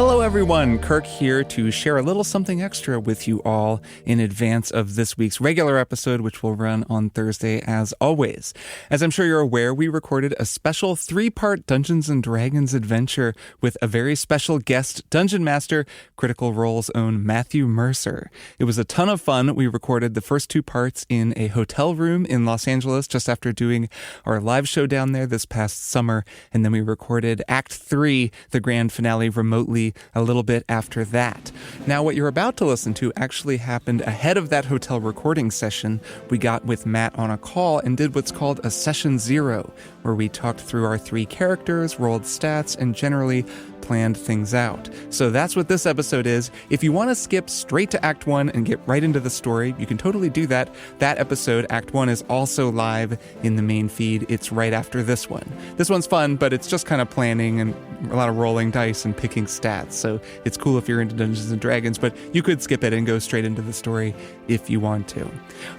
Hello everyone, Kirk here to share a little something extra with you all in advance of this week's regular episode, which will run on Thursday as always. As I'm sure you're aware, we recorded a special 3-part Dungeons & Dragons adventure with a very special guest Dungeon Master, Critical Role's own Matthew Mercer. It was a ton of fun. We recorded the first 2 parts in a hotel room in Los Angeles just after doing our live show down there this past summer, and then we recorded Act 3, the grand finale, remotely a little bit after that. Now, what you're about to listen to actually happened ahead of that hotel recording session. We got with Matt on a call and did what's called a Session 0, where we talked through our 3 characters, rolled stats, and generally planned things out. So that's what this episode is. If you want to skip straight to Act 1 and get right into the story, you can totally do that. That episode, Act 1, is also live in the main feed. It's right after this one. This one's fun, but it's just kind of planning and a lot of rolling dice and picking stats. So it's cool if you're into Dungeons & Dragons, but you could skip it and go straight into the story if you want to.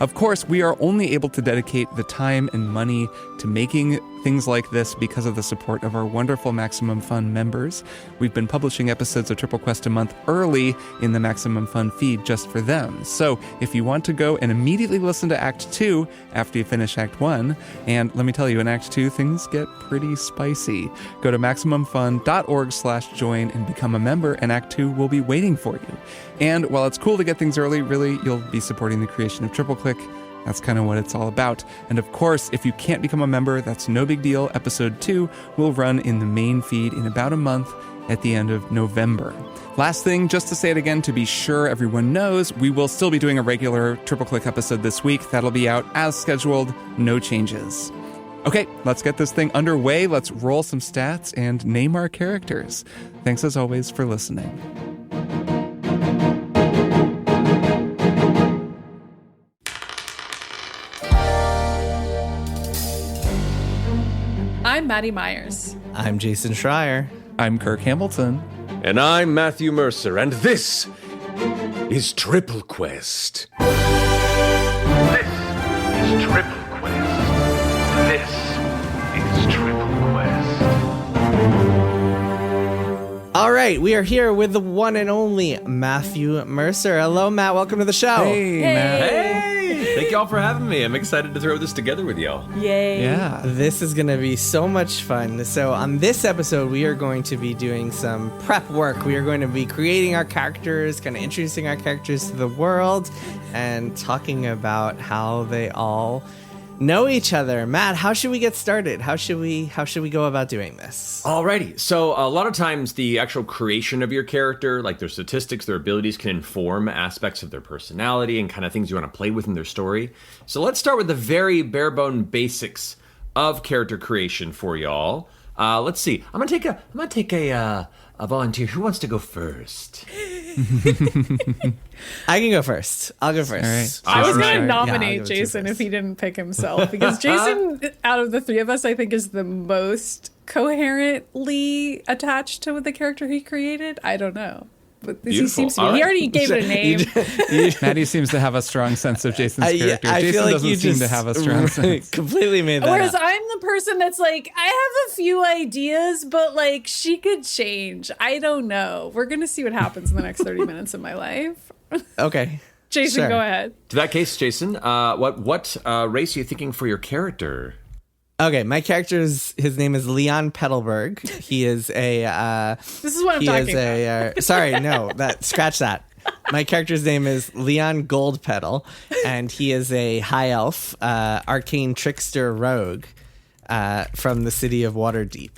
Of course, we are only able to dedicate the time and money to making things like this because of the support of our wonderful Maximum Fun members. We've been publishing episodes of Triple Quest a month early in the Maximum Fun feed just for them. So if you want to go and immediately listen to Act 2 after you finish Act 1, and let me tell you, in Act 2, things get pretty spicy. Go to MaximumFun.org/join and become a member, and Act 2 will be waiting for you. And while it's cool to get things early, really, you'll be supporting the creation of Triple Click. That's kind of what it's all about. And of course, if you can't become a member, that's no big deal. Episode 2 will run in the main feed in about a month at the end of November. Last thing, just to say it again, to be sure everyone knows, we will still be doing a regular Triple Click episode this week. That'll be out as scheduled, no changes. Okay, let's get this thing underway. Let's roll some stats and name our characters. Thanks as always for listening. I'm Maddy Myers. I'm Jason Schreier. I'm Kirk Hamilton. And I'm Matthew Mercer, and this is Triple Quest. This is Triple Quest. This is Triple Quest. All right, we are here with the one and only Matthew Mercer. Hello, Matt. Welcome to the show. Hey, Matt. Hey! Thank y'all for having me. I'm excited to throw this together with y'all. Yay. Yeah. This is going to be so much fun. So on this episode, we are going to be doing some prep work. We are going to be creating our characters, kind of introducing our characters to the world, and talking about how they all know each other. Matt, how should we get started? How should we go about doing this? Alrighty, so a lot of times the actual creation of your character, like their statistics, their abilities, can inform aspects of their personality and kind of things you want to play with in their story. So let's start with the very bare bone basics of character creation for y'all. Let's see. I'm gonna take a volunteer. Who wants to go first? I can go first. I'll go first. All right. I was going to Yeah, nominate I'll go Jason first. if he didn't pick himself, because Jason, out of the 3 of us, I think is the most coherently attached to the character he created. I don't know. But he Beautiful. seems to be. All He right. already gave it a name. Maddie seems to have a strong sense of Jason's character. I Jason feel like doesn't you seem just to have a strong sense. completely made that Whereas up. I'm the person that's like, I have a few ideas, but like she could change. I don't know. We're going to see what happens in the next 30 minutes of my life. Okay. Jason, Sure. go ahead. To that case, Jason, what race are you thinking for your character? Okay, my his name is Leon Petalberg. He is a This is what I'm talking about. sorry, no, scratch that. My character's name is Leon Goldpetal, and he is a high elf, arcane trickster rogue from the city of Waterdeep.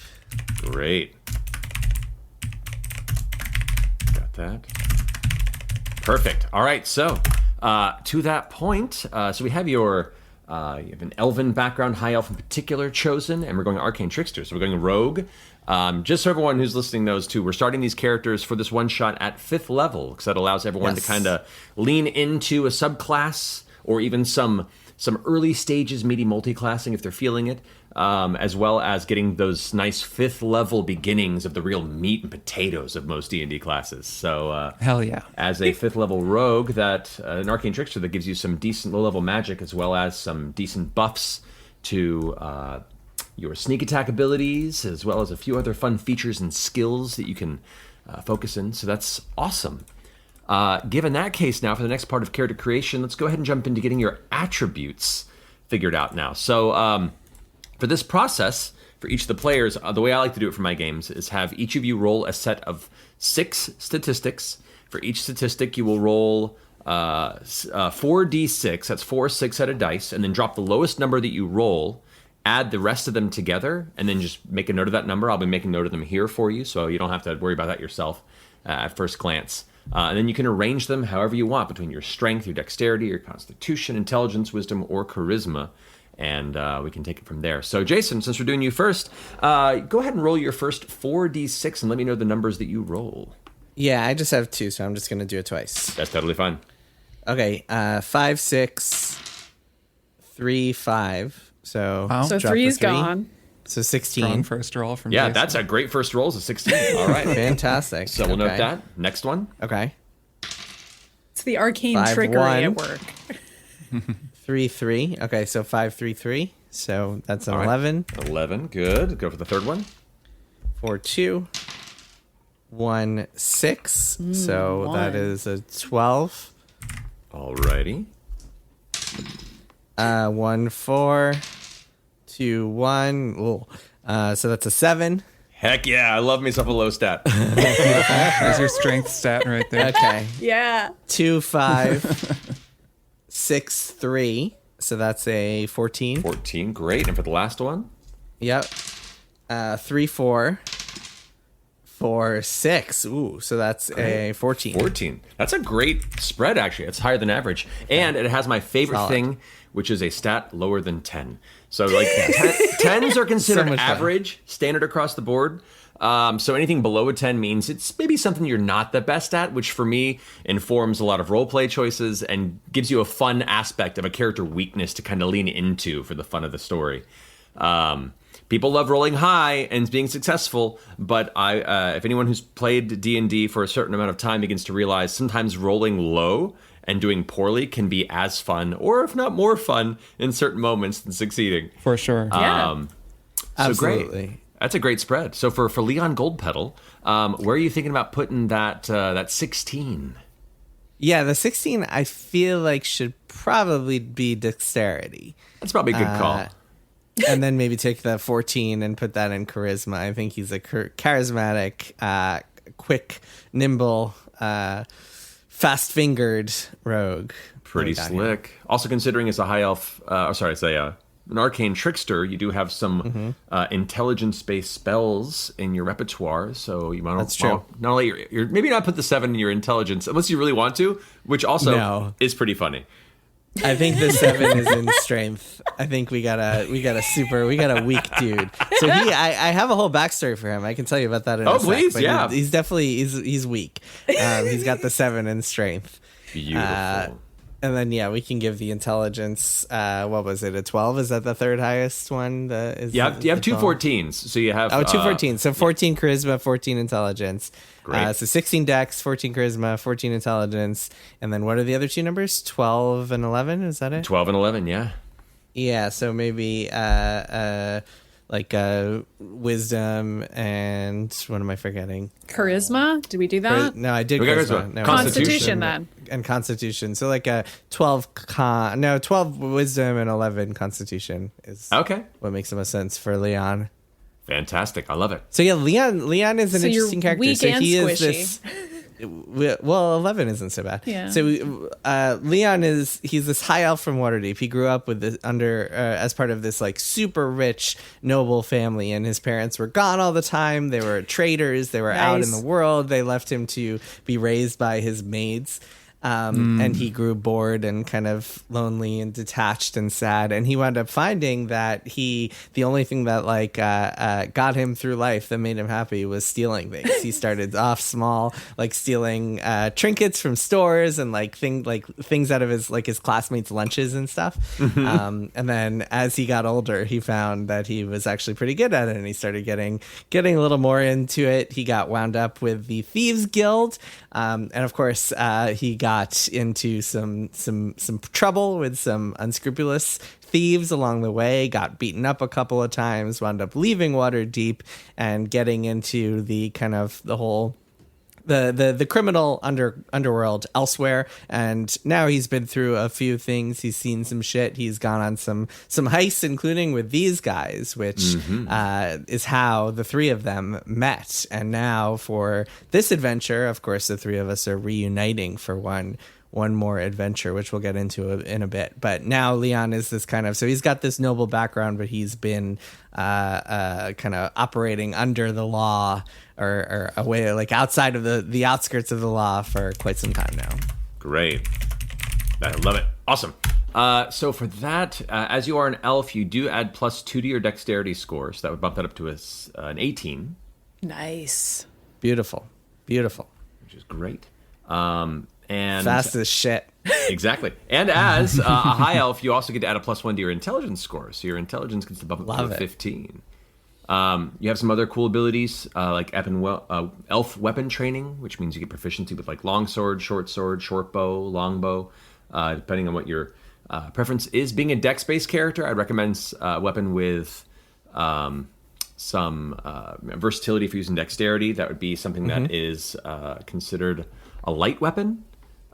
Great. Got that. Perfect. All right, so to that point, so we have you have an elven background, high elf in particular, chosen, and we're going arcane trickster. So we're going rogue. Just so everyone who's listening knows too, we're starting these characters for this one shot at 5th level, because that allows everyone to kind of lean into a subclass or even some early stages, meaty multi-classing if they're feeling it, as well as getting those nice 5th level beginnings of the real meat and potatoes of most D&D classes. So Hell yeah. as a 5th level rogue, that an arcane trickster that gives you some decent low level magic as well as some decent buffs to your sneak attack abilities, as well as a few other fun features and skills that you can focus in. So that's awesome. Given that case now, for the next part of character creation, let's go ahead and jump into getting your attributes figured out now. So for this process, for each of the players, the way I like to do it for my games is have each of you roll a set of 6 statistics. For each statistic, you will roll 4d6. That's 4 6-sided dice, and then drop the lowest number that you roll, add the rest of them together, and then just make a note of that number. I'll be making note of them here for you, so you don't have to worry about that yourself at first glance. And then you can arrange them however you want between your strength, your dexterity, your constitution, intelligence, wisdom, or charisma. And we can take it from there. So, Jason, since we're doing you first, go ahead and roll your first 4d6 and let me know the numbers that you roll. Yeah, I just have 2, so I'm just going to do it twice. That's totally fine. Okay, 5, 6, 3, 5. So, Wow. So drop 3 the is 3. gone. So Strong 16. first roll from Yeah, Jason. that's a great first roll. It's a 16. All right. Fantastic. So we'll note Okay. that. Next one. Okay. It's the arcane 5, trickery 1. at work. 3, 3. Okay, so 5, 3, 3. So that's an All right. 11. 11. Good. Go for the third one. 4, 2. 1, 6. So that 1. is a 12. All righty. 1, 4. 2, 1. Ooh. So that's a 7. Heck yeah. I love myself a low stat. There's your strength stat right there. Okay. Yeah. 2, 5. 6, 3. So that's a 14. 14. Great. And for the last one? Yep. 3, 4. 4, 6. Ooh, so that's a 14. 14. That's a great spread, actually. It's higher than average. And it has my favorite Solid. thing, which is a stat lower than 10. So, like, 10s are considered much fun. average, standard across the board. So anything below a 10 means it's maybe something you're not the best at, which for me informs a lot of roleplay choices and gives you a fun aspect of a character weakness to kind of lean into for the fun of the story. People love rolling high and being successful, but if anyone who's played D&D for a certain amount of time begins to realize sometimes rolling low and doing poorly can be as fun, or if not more fun, in certain moments than succeeding. For sure. Yeah. So Absolutely. great. That's a great spread. So for Leon Goldpetal, where are you thinking about putting that 16? Yeah, the 16 I feel like should probably be dexterity. That's probably a good call. And then maybe take the 14 and put that in charisma. I think he's a charismatic, quick, nimble, fast-fingered rogue. Pretty We got him. slick. Also considering it's a high elf, it's an arcane trickster, you do have some intelligence-based spells in your repertoire, so you might That's true. not only your maybe not put the 7 in your intelligence unless you really want to, which also No. is pretty funny. I think the 7 is in strength. I think we got a weak dude. So I have a whole backstory for him. I can tell you about that in a sec. Please, but yeah. He's definitely he's weak. He's got the 7 in strength. Beautiful. And then we can give the intelligence. What was it? A 12? Is that the third highest one? You have 2 14s, so you have 2 14. So 14 charisma, 14 intelligence. Great. So 16 dex, 14 charisma, 14 intelligence. And then what are the other 2 numbers? 12 and 11? Is that it? 12 and 11, yeah. Yeah, so maybe wisdom and what am I forgetting? Charisma? Did we do that? No, I did We got charisma. charisma. No, Constitution, then. And constitution. So like a 12 wisdom and 11 constitution is Okay. what makes the most sense for Leon. Fantastic. I love it. So yeah, Leon is an So you're interesting character. weak So and he squishy. is this. Well, 11 isn't so bad. Yeah. So Leon he's this high elf from Waterdeep. He grew up with this as part of this like super rich noble family, and his parents were gone all the time. They were traders. They were out in Nice. the world. They left him to be raised by his maids. And he grew bored and kind of lonely and detached and sad. And he wound up finding that the only thing that got him through life that made him happy was stealing things. He started off small, like stealing trinkets from stores and things out of his classmates' lunches and stuff. And then as he got older, he found that he was actually pretty good at it, and he started getting a little more into it. He got wound up with the Thieves Guild, and of course, he got into some trouble with some unscrupulous thieves along the way, got beaten up a couple of times, wound up leaving Waterdeep and getting into the kind of the whole the criminal underworld elsewhere, and now he's been through a few things. He's seen some shit. He's gone on some heists, including with these guys, which is how the three of them met. And now for this adventure, of course, the three of us are reuniting for one more adventure, which we'll get into in a bit. But now Leon is this kind of, so he's got this noble background, but he's been kind of operating under the law or away, like outside of the outskirts of the law for quite some time now. Great. I love it. Awesome. So for that, as you are an elf, you do add +2 to your dexterity score. So that would bump that up to an 18. Nice. Beautiful. Which is great. And fast as shit. Exactly. And as a high elf, you also get to add a +1 to your intelligence score. So your intelligence gets to bump up to a 15. You have some other cool abilities, like elf weapon training, which means you get proficiency with like longsword, short bow, longbow, depending on what your preference is. Being a dex-based character, I'd recommend a weapon with some versatility for using dexterity. That would be something that is considered a light weapon.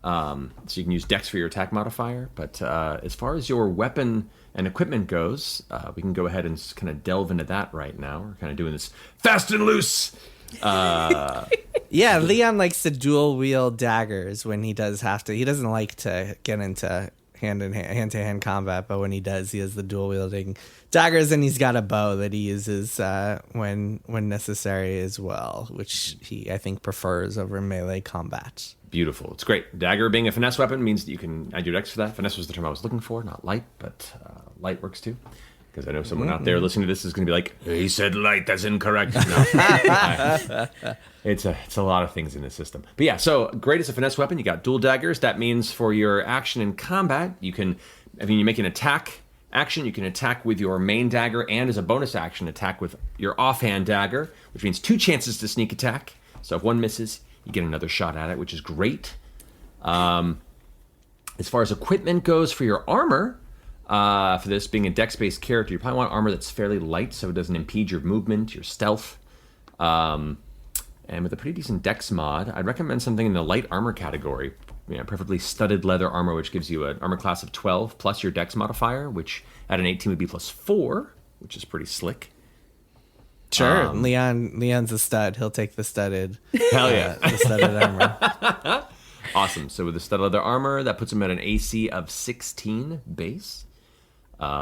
So you can use dex for your attack modifier. But as far as your weapon and equipment goes, we can go ahead and kind of delve into that right now. We're kind of doing this fast and loose. Yeah, Leon likes to dual wield daggers when he does have to. He doesn't like to get into hand-to-hand combat, but when he does, he has the dual wielding daggers, and he's got a bow that he uses when necessary as well, which he, I think, prefers over melee combat. Beautiful. It's great. Dagger being a finesse weapon means that you can add your dex for that. Finesse was the term I was looking for, not light, but light works too. Because I know someone out there listening to this is going to be like, he said light, that's incorrect. No. It's a lot of things in this system. But yeah, so great as a finesse weapon. You got dual daggers. That means for your action in combat, you make an attack action, you can attack with your main dagger, and as a bonus action, attack with your offhand dagger, which means 2 chances to sneak attack. So if one misses, you get another shot at it, which is great. As far as equipment goes for your armor, for this being a dex-based character, you probably want armor that's fairly light so it doesn't impede your movement, your stealth. And with a pretty decent dex mod, I'd recommend something in the light armor category. Preferably studded leather armor, which gives you an armor class of 12 plus your dex modifier, which at an 18 would be +4, which is pretty slick. Sure, Leon's a stud. He'll take the studded. Hell yeah, the studded armor. Awesome. So with the studded leather armor, that puts him at an AC of 16 base,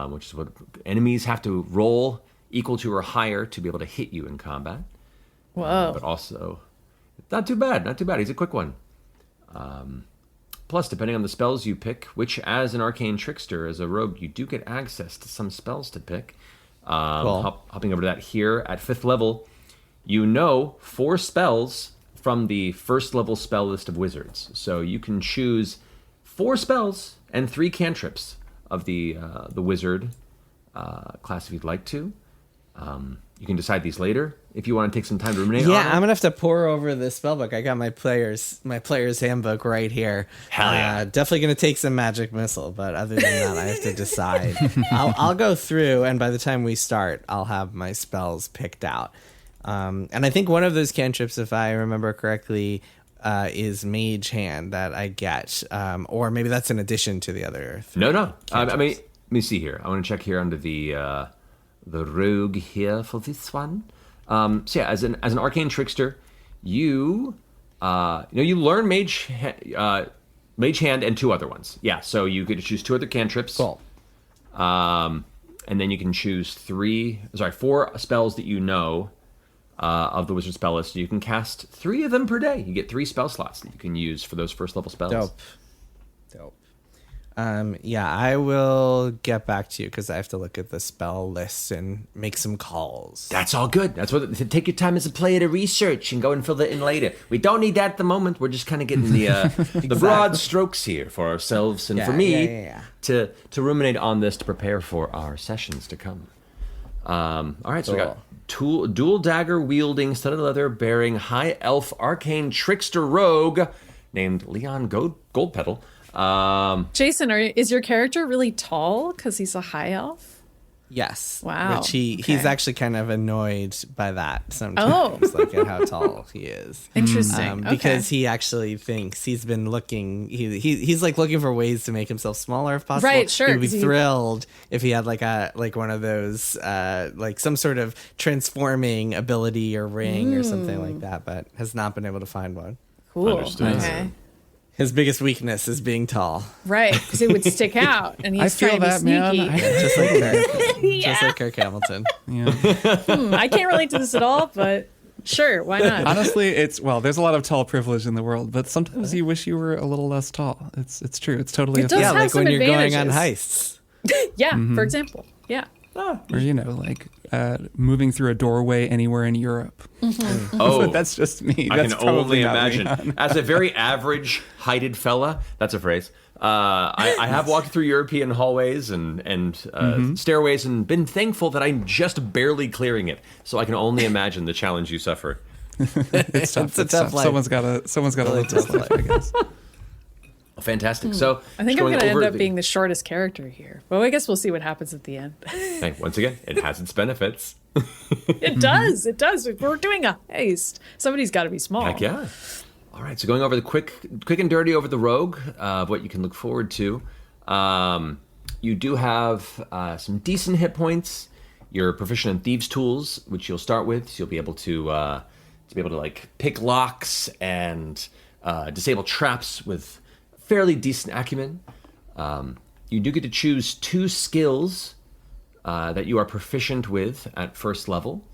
which is what enemies have to roll equal to or higher to be able to hit you in combat. Whoa. But also, not too bad. He's a quick one. Plus, depending on the spells you pick, which as an arcane trickster, as a rogue, you do get access to some spells to pick. Cool. Hopping over to that here at 5th level, 4 spells from the 1st level spell list of wizards. So you can choose 4 spells and 3 cantrips of the wizard class if you'd like to. You can decide these later if you want to take some time to ruminate on Yeah, them. I'm gonna have to pour over the spellbook. I got my player's handbook right here. Hell yeah. Definitely gonna take some magic missile, but other than that, I have to decide. I'll go through, and by the time we start, I'll have my spells picked out. And I think one of those cantrips, if I remember correctly, is Mage Hand that I get, or maybe that's in addition to the other. No. I mean, let me see here. I want to check here under the rogue here for this one. So yeah, as an arcane trickster, you learn Mage Hand and 2 other ones. Yeah, so you get to choose 2 other cantrips. Cool. And then you can choose 4 spells that you know of the wizard spell list. You can cast 3 of them per day. You get 3 spell slots that you can use for those 1st level spells. Dope. Yeah, I will get back to you because I have to look at the spell list and make some calls. That's all good. That's what. Take your time as a player to research and go and fill that in later. We don't need that at the moment. We're just kind of getting the broad strokes here for ourselves and for me to ruminate on this to prepare for our sessions to come. All right, so we got dual dagger wielding, studded leather bearing, high elf arcane trickster rogue named Leon Goldpetal. Jason, is your character really tall because he's a high elf? Yes. Wow. Which he's Okay. actually kind of annoyed by that sometimes, like at how tall he is. Interesting. Because Okay. he actually thinks he's been looking. He's like looking for ways to make himself smaller if possible. Right, sure, He would be 'cause he- thrilled if he had like one of those like some sort of transforming ability or ring or something like that, but has not been able to find one. Cool. Understood. Okay. His biggest weakness is being tall, Right, because it would stick out, and he's I feel trying to be that, man. sneaky. just like Kirk, Yeah. just like Kirk Hamilton. Yeah. I can't relate to this at all, but sure, why not? Honestly, there's a lot of tall privilege in the world, but sometimes you wish you were a little less tall. It's true. It's totally It a does thing. Yeah, have like some when you're going on advantages. heists. Yeah, for example. Yeah. Or like moving through a doorway anywhere in Europe. Oh, But that's just me. I That's can only probably not me. imagine. As a very average heighted fella, that's a phrase. I have walked through European hallways and stairways and been thankful that I'm just barely clearing it. So I can only imagine the challenge you suffer. It's tough. It's a It's tough tough. life. Someone's got to Really live this tough life, I guess. Fantastic. So I think just I'm going to over end up being the shortest character here. Well, I guess we'll see what happens at the end. Hey, once again, it has its benefits. It does. It does. If we're doing a heist, somebody's got to be small. Heck yeah. All right, so going over the quick and dirty over the rogue, what you can look forward to. You do have some decent hit points. You're proficient in thieves' tools, which you'll start with. So you'll be able to like pick locks and disable traps with fairly decent acumen. You do get to choose 2 skills that you are proficient with at first level.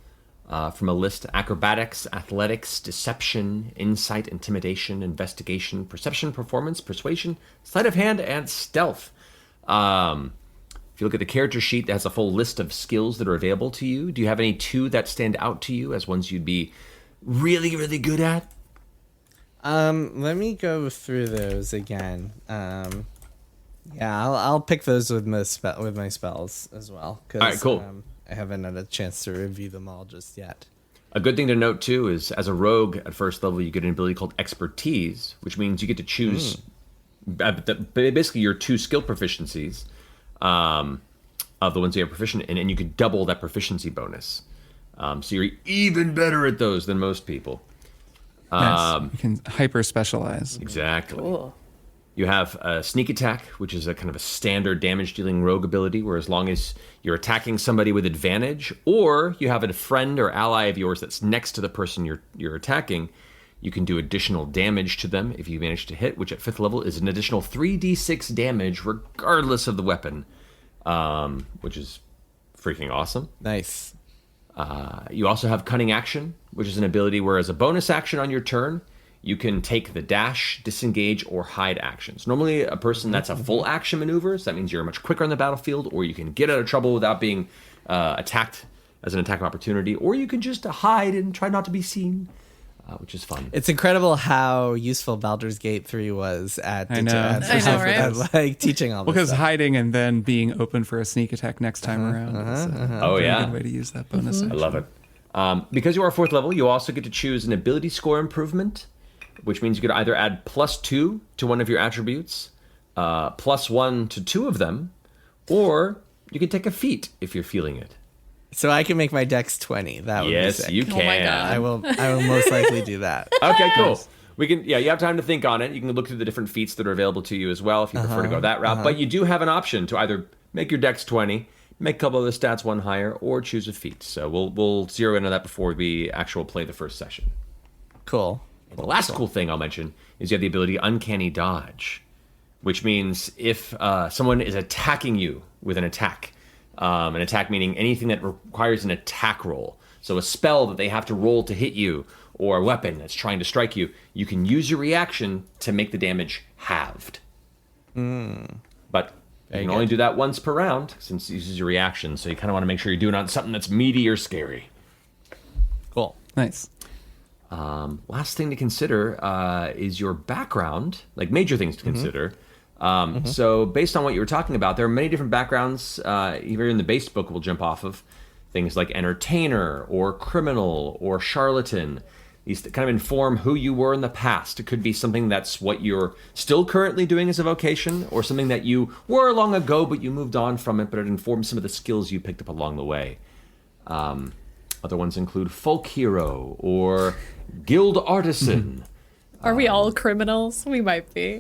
From a list: acrobatics, athletics, deception, insight, intimidation, investigation, perception, performance, persuasion, sleight of hand, and stealth. If you look at the character sheet, that has a full list of skills that are available to you. Do you have any 2 that stand out to you as ones you'd be really, really good at? Let me go through those again. Yeah, I'll pick those with my spells as well. 'Cause, All right, cool. I haven't had a chance to review them all just yet. A good thing to note, too, is as a rogue at first level, you get an ability called expertise, which means you get to choose basically your 2 skill proficiencies of the ones you are proficient in, and you could double that proficiency bonus. So you're even better at those than most people. Nice. You can hyper specialize. Exactly. Cool. You have a sneak attack, which is a kind of a standard damage-dealing rogue ability, where as long as you're attacking somebody with advantage, or you have a friend or ally of yours that's next to the person you're attacking, you can do additional damage to them if you manage to hit, which at 5th level is an additional 3d6 damage regardless of the weapon, which is freaking awesome. Nice. You also have Cunning Action, which is an ability where as a bonus action on your turn, you can take the dash, disengage, or hide actions. Normally, a person that's a full action maneuver, so that means you're much quicker on the battlefield, or you can get out of trouble without being attacked as an attack of opportunity, or you can just hide and try not to be seen, which is fun. It's incredible how useful Baldur's Gate 3 was at, I know. I know, right? at, like teaching all this Because stuff. hiding and then being open for a sneak attack next time around is a Oh, very yeah. good way to use that bonus I action. love it. Because you are 4th level, you also get to choose an ability score improvement, which means you could either add +2 to one of your attributes, +1 to 2 of them, or you can take a feat if you're feeling it. So I can make my dex 20. That would be Yes, sick. you can. Oh my God. I will most likely do that. Okay, cool. We can, you have time to think on it. You can look through the different feats that are available to you as well if you prefer to go that route. But you do have an option to either make your dex 20, make a couple of the stats 1 higher, or choose a feat. So we'll zero into that before we actually play the first session. Cool. The last cool thing I'll mention is you have the ability Uncanny Dodge, which means if someone is attacking you with an attack meaning anything that requires an attack roll, so a spell that they have to roll to hit you, or a weapon that's trying to strike you, you can use your reaction to make the damage halved. But you can only do that once per round, since it uses your reaction, so you kind of want to make sure you're doing it on something that's meaty or scary. Cool. Nice. Last thing to consider is your background, like major things to consider. So based on what you were talking about, there are many different backgrounds, even in the base book we'll jump off of, things like entertainer or criminal or charlatan. these kind of inform who you were in the past. It could be something that's what you're still currently doing as a vocation, or something that you were long ago, but you moved on from it, but it informs some of the skills you picked up along the way. Other ones include folk hero or guild artisan. Are we all criminals? We might be.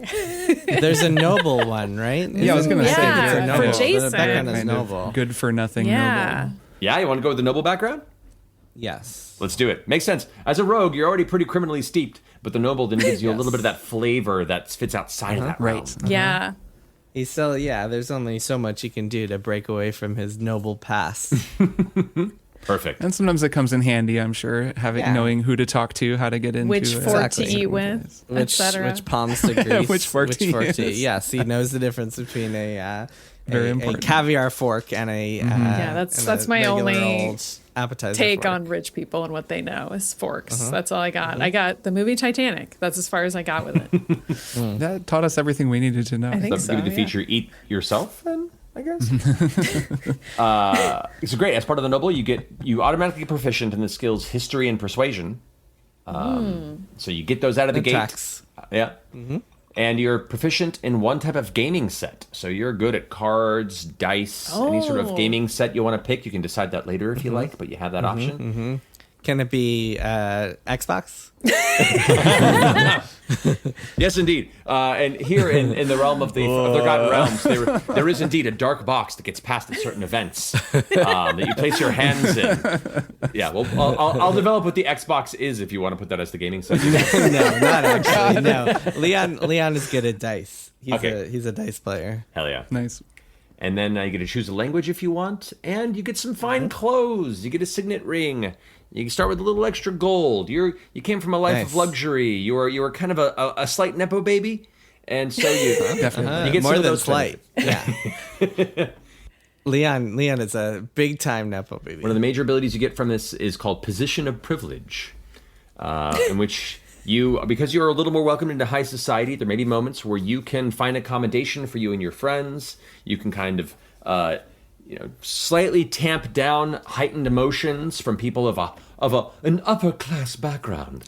There's a noble one, right? Yeah, I was going to say. Yeah, it's a for noble. Jason. The background is Kind of noble. good for nothing Yeah. noble. Yeah, you want to go with the noble background? Yes. Let's do it. Makes sense. As a rogue, you're already pretty criminally steeped, but the noble then gives you a little bit of that flavor that fits outside of that realm. Right. Yeah. He's still, there's only so much he can do to break away from his noble past. Perfect. And sometimes it comes in handy, I'm sure, knowing who to talk to, how to get into Which it. fork Exactly. to eat with, etc. Which palms to grease. Which fork to use. eat. Yes, he knows the difference between a Very a important. caviar fork and a that's my regular only old appetizer take fork. on rich people and what they know is forks. That's all I got. I got the movie Titanic. That's as far as I got with it. That taught us everything we needed to know. I think So so. give you the Yeah. feature eat yourself then, I guess. So great. As part of the noble, you automatically get proficient in the skills history and persuasion. So you get those out of the That gate. tracks. Yeah. And you're proficient in one type of gaming set. So you're good at cards, dice, any sort of Oh. gaming set you want to pick. You can decide that later if you like, but you have that option. Can it be Xbox? Yes, indeed. And here in the realm of the Forgotten Realms, there is indeed a dark box that gets past at certain events that you place your hands in. Yeah, well, I'll develop what the Xbox is if you want to put that as the gaming set. No, not actually. No, Leon is good at dice. Okay. He's a dice player. Hell yeah. Nice. And then you get to choose a language if you want, and you get some fine clothes. You get a signet ring. You can start with a little extra gold. You came from a life of Nice. luxury. You were kind of a slight nepo baby, and so you Definitely. you get More some of than those slight. Yeah. Leon is a big time nepo baby. One of the major abilities you get from this is called Position of Privilege, in which because you're a little more welcomed into high society, there may be moments where you can find accommodation for you and your friends. You can kind of, slightly tamp down heightened emotions from people of an upper class background.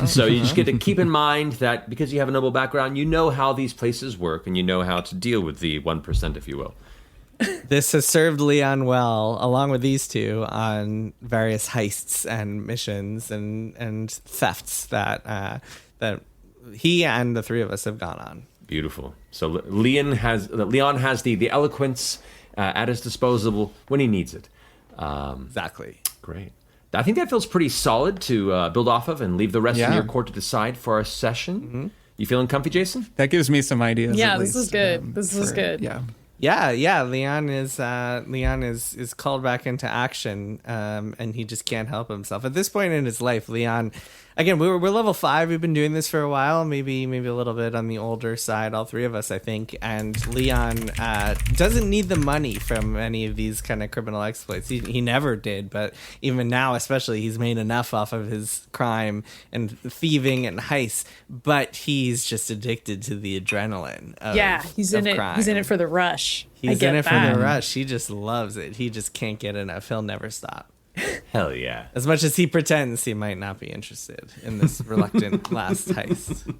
So you just get to keep in mind that because you have a noble background, you know how these places work and you know how to deal with the 1%, if you will. This has served Leon well, along with these two, on various heists and missions and thefts that he and the three of us have gone on. Beautiful. So Leon has the eloquence at his disposal when he needs it. Exactly. Great. I think that feels pretty solid to build off of and leave the rest in Yeah. your court to decide for our session. You feeling comfy, Jason? That gives me some ideas. Yeah, at this least, is good. This is good. Yeah. Yeah. Leon is called back into action, and he just can't help himself. At this point in his life, Leon, again, we're level 5. We've been doing this for a while, maybe a little bit on the older side, all three of us, I think. And Leon doesn't need the money from any of these kind of criminal exploits. He never did, but even now, especially, he's made enough off of his crime and thieving and heists. But he's just addicted to the adrenaline. He's in it. Crime. He's in it for the rush. I He's get in it that. for the rush. He just loves it. He just can't get enough. He'll never stop. Hell yeah. As much as he pretends he might not be interested in this reluctant last heist.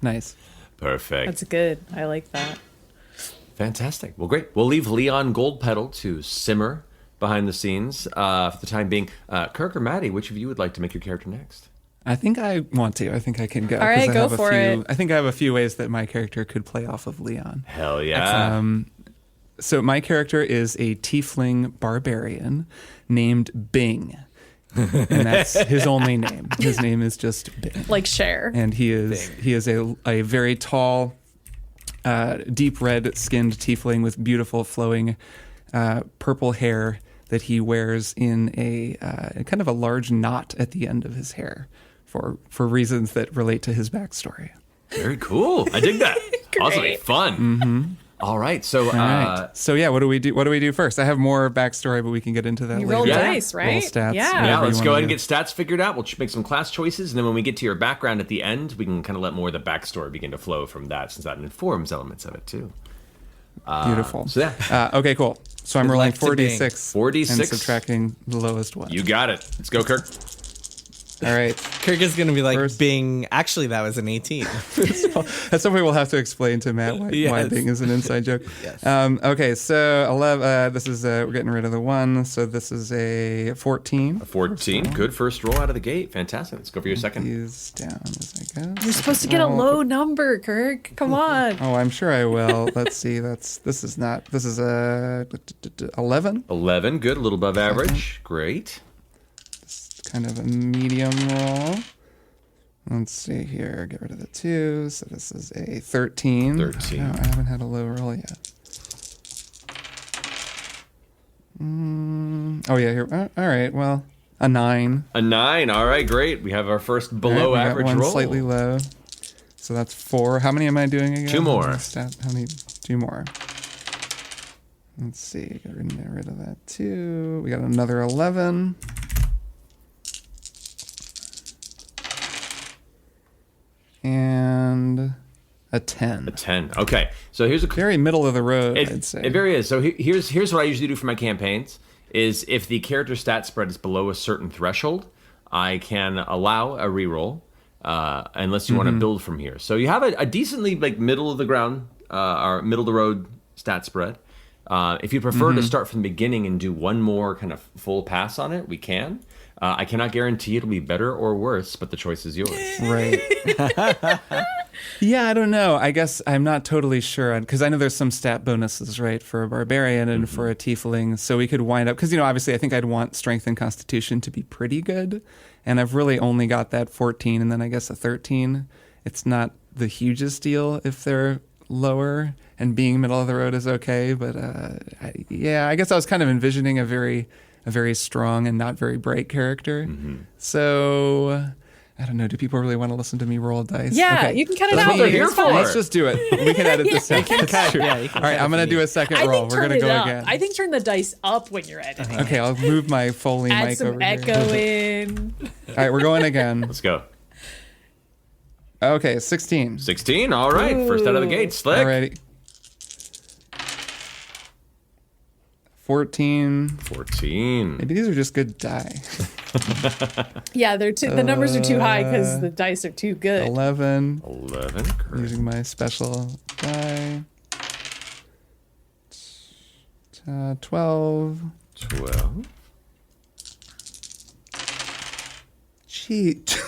Nice. Perfect. That's good. I like that. Fantastic. Well, great. We'll leave Leon Goldpetal to simmer behind the scenes for the time being. Kirk or Maddy, which of you would like to make your character next? I think I want to. I think I can go. All right, 'cause I go have a for few, it. I think I have a few ways that my character could play off of Leon. Hell yeah. So my character is a tiefling barbarian named Bing. And that's his only name. His name is just Bing. Like Cher. And he is a very tall, deep red skinned tiefling with beautiful flowing purple hair that he wears in a kind of a large knot at the end of his hair for reasons that relate to his backstory. Very cool. I dig that. Also, Great. fun. Mm-hmm. All right. So, All right. So yeah, what do we do? What do we do first? I have more backstory, but we can get into that You later. roll Yeah. dice, right? Roll stats. Yeah. yeah, whatever let's you go wanna ahead and do. get stats figured out. We'll make some class choices, and then when we get to your background at the end, we can kind of let more of the backstory begin to flow from that, since that informs elements of it too. Beautiful. So yeah, Okay, cool. So I'm Good rolling luck to Bing. 4d6. 4d6. And subtracting the lowest one. you got it. Let's go, Kirk. All right. Kirk is going to be like, First- Bing, actually, that was an 18. At some point, we'll have to explain to Matt why Yes. Bing is an inside joke. Yes. Okay, so 11. This is we're getting rid of the 1, so this is a 14. 14. Good first roll out of the gate. Fantastic. Let's go for your second. These down as I go. You're supposed to get a low number, Kirk. Come on. Oh, I'm sure I will. Let's see. This is a 11. 11. Good. A little above average. Great. Kind of a medium roll. Let's see here. Get rid of the 2. So this is a 13. 13. No, I haven't had a low roll yet. Oh yeah. Here. All right. Well, a 9. A 9. All right, great. We have our first All right, below we got average one roll. slightly low. So that's 4. How many am I doing again? 2 more. How many? 2 more. Let's see. Get rid of that 2. We got another 11. And a 10. A 10. Okay. So here's a Very middle of the road, I'd It say. very is. So here's what I usually do for my campaigns is if the character stat spread is below a certain threshold, I can allow a reroll unless you want to build from here. So you have a decently like middle of the ground or middle of the road stat spread. If you prefer to start from the beginning and do one more kind of full pass on it, we can. I cannot guarantee it'll be better or worse, but the choice is yours. Right. Yeah, I don't know. I guess I'm not totally sure because I know there's some stat bonuses, right, for a barbarian and for a tiefling. So we could wind up because obviously I think I'd want strength and constitution to be pretty good, and I've really only got that 14 and then I guess a 13. It's not the hugest deal if they're lower, and being middle of the road is okay. But I guess I was kind of envisioning a very strong and not very bright character. So I don't know. Do people really want to listen to me roll dice? Yeah, Okay. you can cut it That's out. what they're later. here It's fine. for. Let's just do it. We can edit this out. That's true. Yeah, you can All right, cut I'm if going to you do need. a second I roll. think We're turn going to it go up. again. I think turn the dice up when you're editing. Okay, I'll move my Foley Add mic some over echo here. in. All right, we're going again. Let's go. Okay, 16. 16. All right. First out of the gate. Slick. Alrighty. 14. 14. Maybe these are just good die. Yeah, the numbers are too high because the dice are too good. 11. 11. Great. Using my special die. 12. 12. Cheat.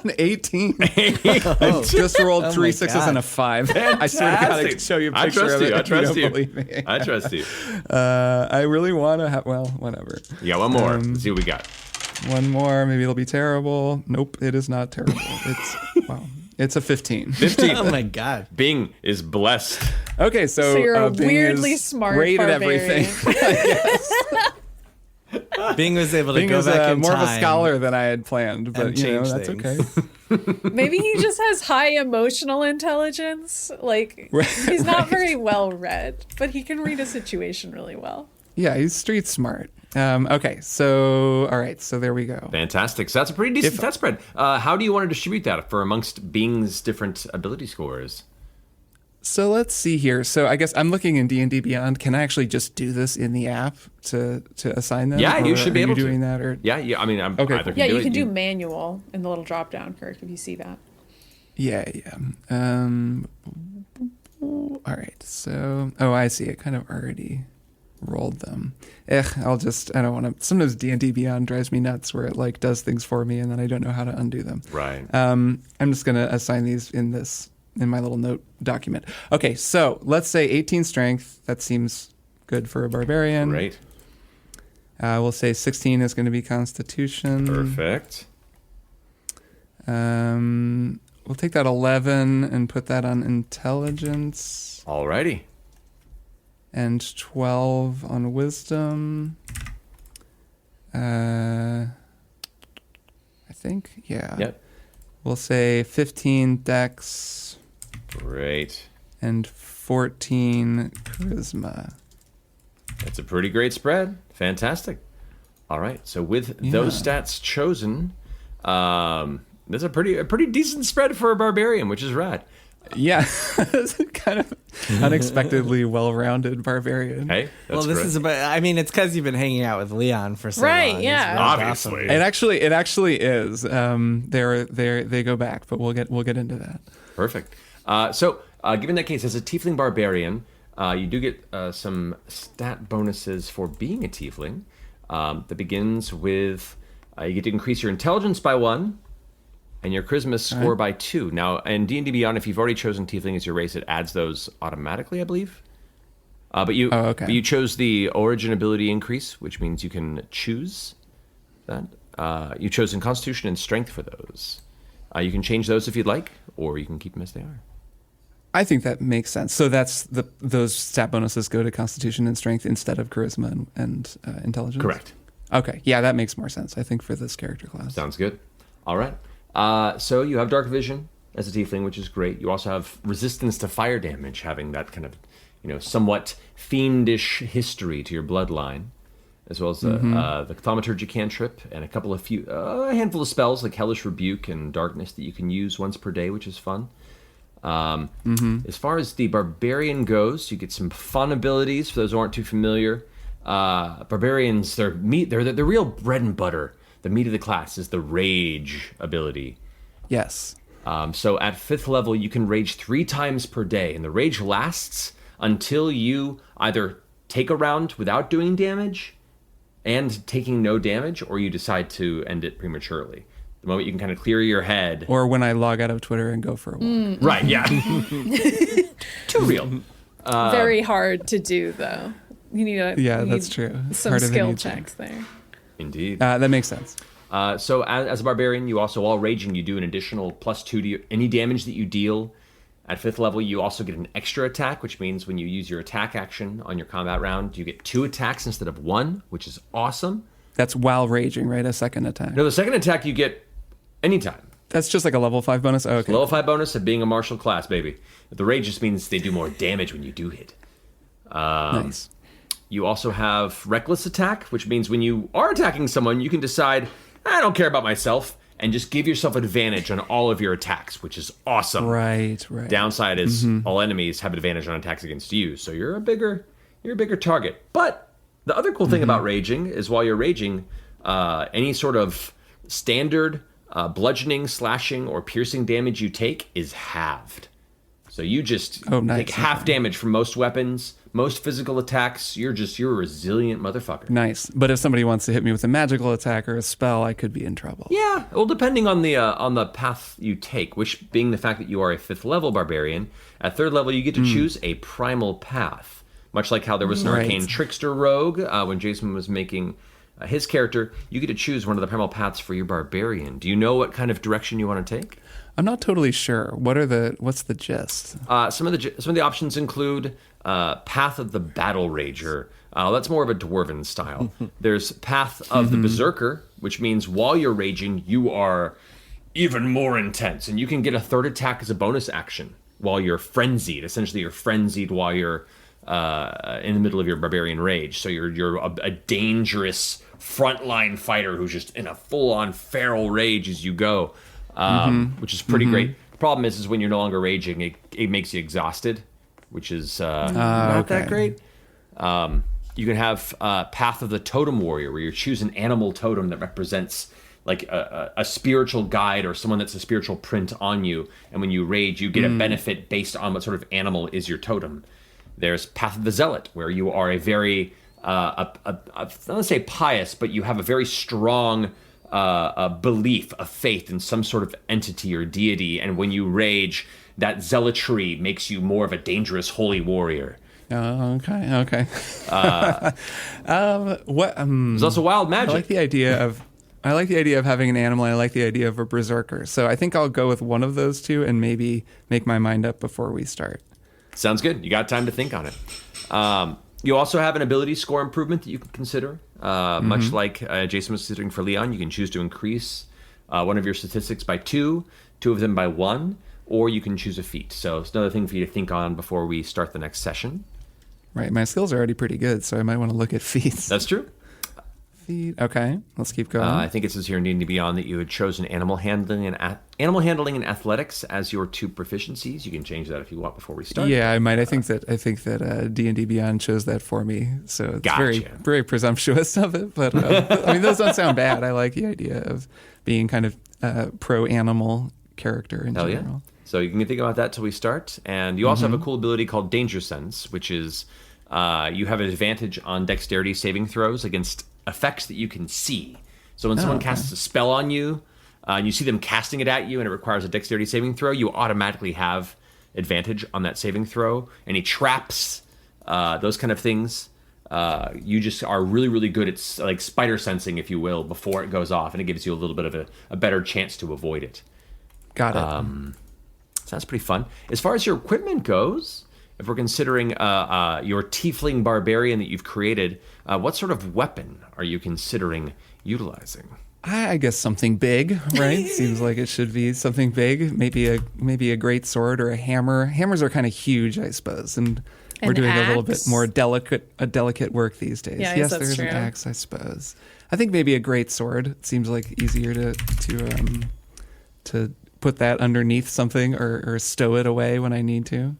An 18. I just rolled Oh 3 my 6s God. and a 5. I swear to God, I Fantastic. can show you a I picture trust of it. you. I if trust don't you. believe me. I trust you. I really want to have, well, whatever. You got one more. Let's see what we got. One more. Maybe it'll be terrible. Nope, it is not terrible. Wow. It's a 15. 15. Oh my God. Bing is blessed. Okay, so you're a Bing weirdly is smart great at barbarian. everything. Bing was able to Bing go is back in more time. of a scholar than I had planned, but and you know, change that's things. okay. Maybe he just has high emotional intelligence. Like, he's not very well read, but he can read a situation really well. Yeah, he's street smart. Okay, so all right, so there we go. Fantastic. So that's a pretty decent stat spread. How do you want to distribute that for amongst Bing's different ability scores? So let's see here. So I guess I'm looking in D&D Beyond. Can I actually just do this in the app to assign them? Yeah, you Or should be are able to. Doing that, or Yeah. I mean, I'm Okay, either cool. Yeah, do you it. can do manual in the little drop down, Kirk, if you see that. yeah. All right. So I see. It kind of already rolled them. I don't want to. Sometimes D&D Beyond drives me nuts, where it like does things for me and then I don't know how to undo them. Right. I'm just gonna assign these in my little note document. Okay, so let's say 18 strength. That seems good for a barbarian. Great. We'll say 16 is going to be Constitution. Perfect. We'll take that 11 and put that on Intelligence, Alrighty. and 12 on Wisdom. I think, yeah. Yep. We'll say 15 Dex Great. and 14 Charisma. That's a pretty great spread. Fantastic. All right. So with those stats chosen, that's a pretty decent spread for a barbarian, which is rad. Yeah, kind of unexpectedly well-rounded barbarian. Hey, that's Well, this great. is about. I mean, it's because you've been hanging out with Leon for so Right, long. He's yeah. really Obviously. It actually is. They go back, but we'll get into that. Perfect. So, given that case, as a tiefling barbarian, you do get some stat bonuses for being a tiefling. That begins with you get to increase your intelligence by 1 and your charisma score by 2. Now, in D&D Beyond, if you've already chosen tiefling as your race, it adds those automatically, I believe. But you chose the origin ability increase, which means you can choose that. You've chosen Constitution and Strength for those. You can change those if you'd like, or you can keep them as they are. I think that makes sense. So that's those stat bonuses go to Constitution and Strength instead of Charisma and Intelligence? Correct. Okay. Yeah, that makes more sense, I think, for this character class. Sounds good. All right. So you have Dark Vision as a tiefling, which is great. You also have resistance to fire damage, having that kind of, somewhat fiendish history to your bloodline, as well as the Thaumaturgy cantrip and a handful of spells like Hellish Rebuke and Darkness that you can use once per day, which is fun. As far as the Barbarian goes, you get some fun abilities for those who aren't too familiar. Barbarians, they're the real bread and butter. The meat of the class is the Rage ability. Yes. So at 5th level, you can rage 3 times per day, and the rage lasts until you either take a round without doing damage and taking no damage, or you decide to end it prematurely. The moment you can kind of clear your head. Or when I log out of Twitter and go for a walk. Right, yeah. Too real. Very hard to do, though. You need that's true. Some Harder than skill you'd checks there. Indeed. That makes sense. So as a barbarian, you also, while raging, you do an additional +2 to any damage that you deal. At 5th level, you also get an extra attack, which means when you use your attack action on your combat round, you get 2 attacks instead of 1, which is awesome. That's while raging, right? A second attack. No, the second attack you get anytime. That's just like a level 5 bonus? Oh, okay. Level 5 bonus of being a martial class, baby. The rage just means they do more damage when you do hit. Nice. You also have reckless attack, which means when you are attacking someone, you can decide, I don't care about myself, and just give yourself advantage on all of your attacks, which is awesome. Right. Downside is all enemies have advantage on attacks against you, so you're a bigger target. But the other cool thing about raging is while you're raging, any sort of standard bludgeoning, slashing, or piercing damage you take is halved. So you just take half damage from most weapons, most physical attacks. You're a resilient motherfucker. Nice. But if somebody wants to hit me with a magical attack or a spell, I could be in trouble. Yeah, well, depending on the path you take, which being the fact that you are a 5th level barbarian, at 3rd level you get to choose a primal path. Much like how there was an arcane trickster rogue when Jason was making his character, you get to choose one of the primal paths for your barbarian. Do you know what kind of direction you want to take? I'm not totally sure. What's the gist? Some of the options include Path of the Battle Rager. That's more of a dwarven style. There's Path of the Berserker, which means while you're raging, you are even more intense, and you can get a 3rd attack as a bonus action while you're frenzied. Essentially, you're frenzied while you're in the middle of your barbarian rage. So you're a dangerous frontline fighter who's just in a full-on feral rage as you go. Which is pretty great. The problem is when you're no longer raging, it makes you exhausted, which is not that great. You can have Path of the Totem Warrior, where you choose an animal totem that represents like a spiritual guide or someone that's a spiritual print on you, and when you rage, you get a benefit based on what sort of animal is your totem. There's Path of the Zealot, where you are a very, I don't want to say pious, but you have a very strong a belief, a faith in some sort of entity or deity, and when you rage, that zealotry makes you more of a dangerous holy warrior. Okay. There's also wild magic. I like the idea of having an animal. I like the idea of a berserker. So I think I'll go with one of those two and maybe make my mind up before we start. Sounds good. You got time to think on it. You also have an ability score improvement that you can consider. Much like Jason was considering for Leon, you can choose to increase one of your statistics by 2 of them by 1, or you can choose a feat. So it's another thing for you to think on before we start the next session. Right. My skills are already pretty good, so I might want to look at feats. That's true. feet. Okay, let's keep going. I think it says here in D&D Beyond that you had chosen animal handling and athletics as your 2 proficiencies. You can change that if you want before we start. Yeah, I might. I think that D&D Beyond chose that for me, so it's very, very presumptuous of it. But I mean, those don't sound bad. I like the idea of being kind of pro-animal character in general. Yeah. So you can think about that till we start. And you also have a cool ability called Danger Sense, which is you have an advantage on dexterity saving throws against effects that you can see. So when someone casts a spell on you, and you see them casting it at you and it requires a dexterity saving throw, you automatically have advantage on that saving throw. Any traps, those kind of things, you just are really, really good at like spider sensing, if you will, before it goes off, and it gives you a little bit of a better chance to avoid it. Got it. So that's pretty fun. As far as your equipment goes, if we're considering your tiefling barbarian that you've created, what sort of weapon are you considering utilizing? I guess something big, right? Seems like it should be something big. Maybe a great sword or a hammer. Hammers are kind of huge, I suppose, and we're doing a little bit more delicate work these days. Yeah, yes, that's there's true. an axe, I suppose. I think maybe a great sword. It seems like easier to put that underneath something or stow it away when I need to.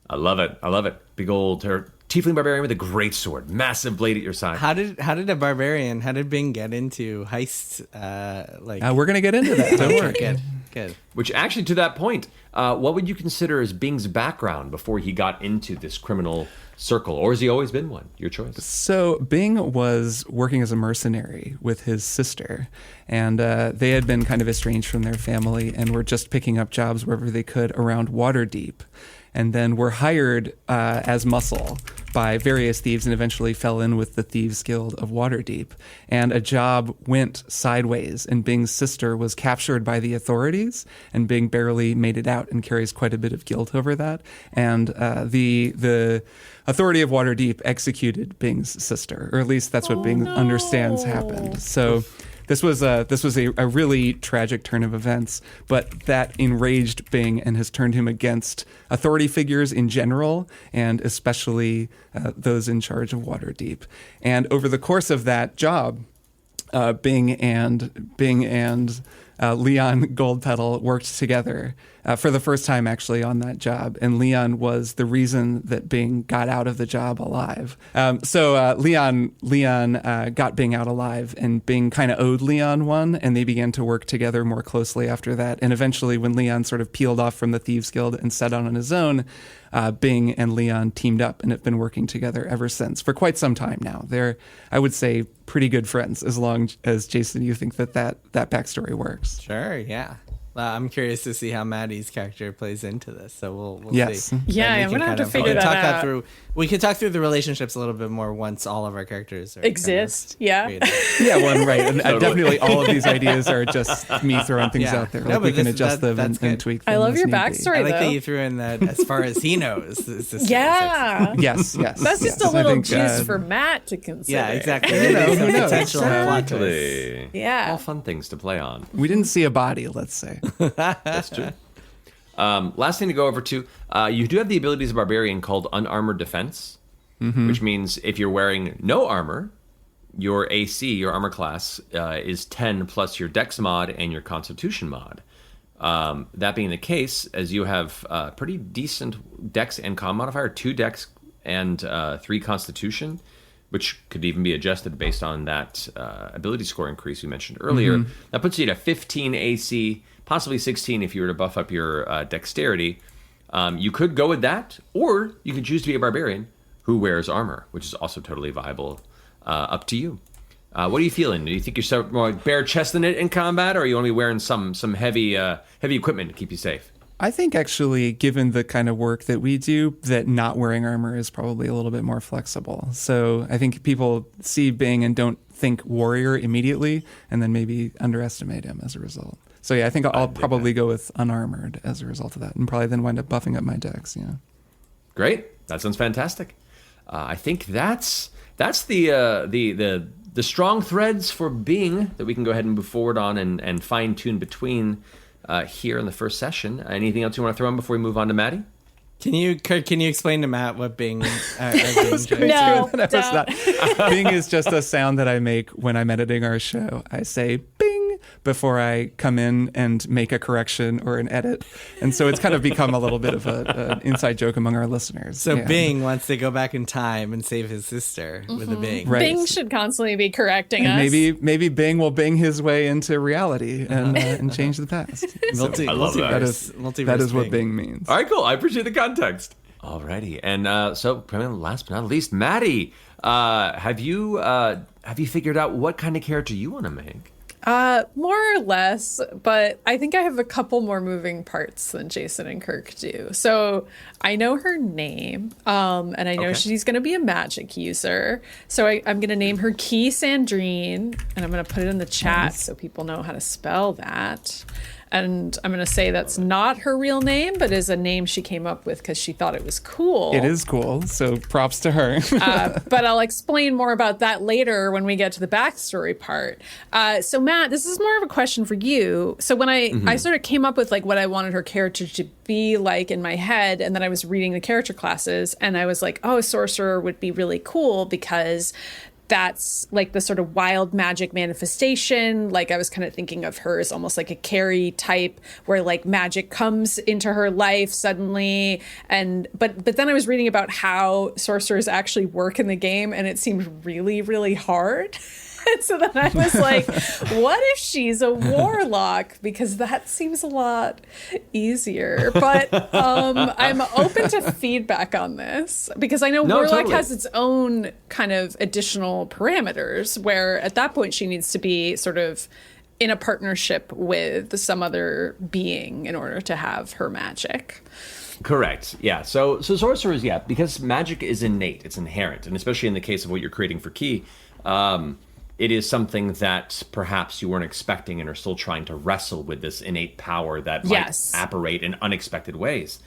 I love it. Big old tiefling barbarian with a great sword, massive blade at your side. How did Bing get into heists? We're gonna get into that. Don't worry. Good. Which actually, to that point, what would you consider as Bing's background before he got into this criminal circle, or has he always been one? Your choice. So Bing was working as a mercenary with his sister, and they had been kind of estranged from their family and were just picking up jobs wherever they could around Waterdeep, and then were hired as muscle by various thieves and eventually fell in with the Thieves Guild of Waterdeep. And a job went sideways, and Bing's sister was captured by the authorities, and Bing barely made it out and carries quite a bit of guilt over that. And the authority of Waterdeep executed Bing's sister, or at least that's what Bing understands happened. So this was a really tragic turn of events, but that enraged Bing and has turned him against authority figures in general, and especially those in charge of Waterdeep. And over the course of that job, Bing and Leon Goldpetal worked together for the first time actually on that job, and Leon was the reason that Bing got out of the job alive. So Leon got Bing out alive, and Bing kind of owed Leon one, and they began to work together more closely after that. And eventually, when Leon sort of peeled off from the Thieves Guild and set out on his own, Bing and Leon teamed up and have been working together ever since for quite some time now. They're, I would say, pretty good friends, as long as, Jason, you think that backstory works. Sure, yeah. I'm curious to see how Maddy's character plays into this, so we'll yes. see. Yeah, I'm gonna have to figure that out. We can talk through the relationships a little bit more once all of our characters are exist. Yeah, right. And definitely, all of these ideas are just me throwing things out there. We can adjust them and tweak them. I love your backstory. backstory. I like that you threw in that as far as he knows. Yeah. Yes. That's just a little juice for Matt to consider. Yeah, exactly. Who knows? Potential plot twist. Exactly. Yeah. All fun things to play on. We didn't see a body, let's say. That's true. Last thing to go over to, you do have the abilities of Barbarian called Unarmored Defense, which means if you're wearing no armor, your AC, your armor class, is 10 plus your Dex mod and your Constitution mod. That being the case, as you have pretty decent Dex and Con modifier, 2 Dex and 3 Constitution, which could even be adjusted based on that ability score increase we mentioned earlier. That puts you at a 15 AC, possibly 16 if you were to buff up your dexterity. You could go with that, or you could choose to be a barbarian who wears armor, which is also totally viable. Up to you. What are you feeling? Do you think you're so more bare chesting it in combat, or you want to be wearing some heavy equipment to keep you safe? I think actually, given the kind of work that we do, that not wearing armor is probably a little bit more flexible. So I think people see Bing and don't think warrior immediately, and then maybe underestimate him as a result. So yeah, I think I'll probably go with unarmored as a result of that, and probably then wind up buffing up my dex. Yeah. Great. That sounds fantastic. I think that's the strong threads for Bing that we can go ahead and move forward on and fine tune between here in the first session. Anything else you want to throw in before we move on to Maddy? Can you explain to Matt what Bing? Bing No, That was not. Bing is just a sound that I make when I'm editing our show. I say Bing before I come in and make a correction or an edit, and so it's kind of become a little bit of an inside joke among our listeners. So And- Bing wants to go back in time and save his sister with a Bing. Right. Bing should constantly be correcting and us. maybe Bing will Bing his way into reality and change the past. I love that. That is what Bing means. All right, cool. I appreciate the context. Alrighty, and so last but not least, Maddy, have you figured out what kind of character you want to make? More or less, but I think I have a couple more moving parts than Jason and Kirk do. So I know her name, and I know Okay. she's going to be a magic user. So I'm going to name her Key Sandrine, and I'm going to put it in the chat so people know how to spell that. And I'm going to say that's not her real name, but is a name she came up with because she thought it was cool. It is cool, so props to her. But I'll explain more about that later when we get to the backstory part. So Matt, this is more of a question for you. So when I sort of came up with like what I wanted her character to be like in my head, and then I was reading the character classes, and I was like, oh, a sorcerer would be really cool because that's like the sort of wild magic manifestation. Like I was kind of thinking of her as almost like a Carrie type where like magic comes into her life suddenly. And but then I was reading about how sorcerers actually work in the game, and it seemed really, really hard. And so then I was like, what if she's a warlock? Because that seems a lot easier. But I'm open to feedback on this because I know warlock totally. has its own kind of additional parameters where at that point she needs to be sort of in a partnership with some other being in order to have her magic. Correct. Yeah. So sorcerers, yeah, because magic is innate, it's inherent, and especially in the case of what you're creating for Key, it is something that perhaps you weren't expecting and are still trying to wrestle with this innate power that might apparate in unexpected ways.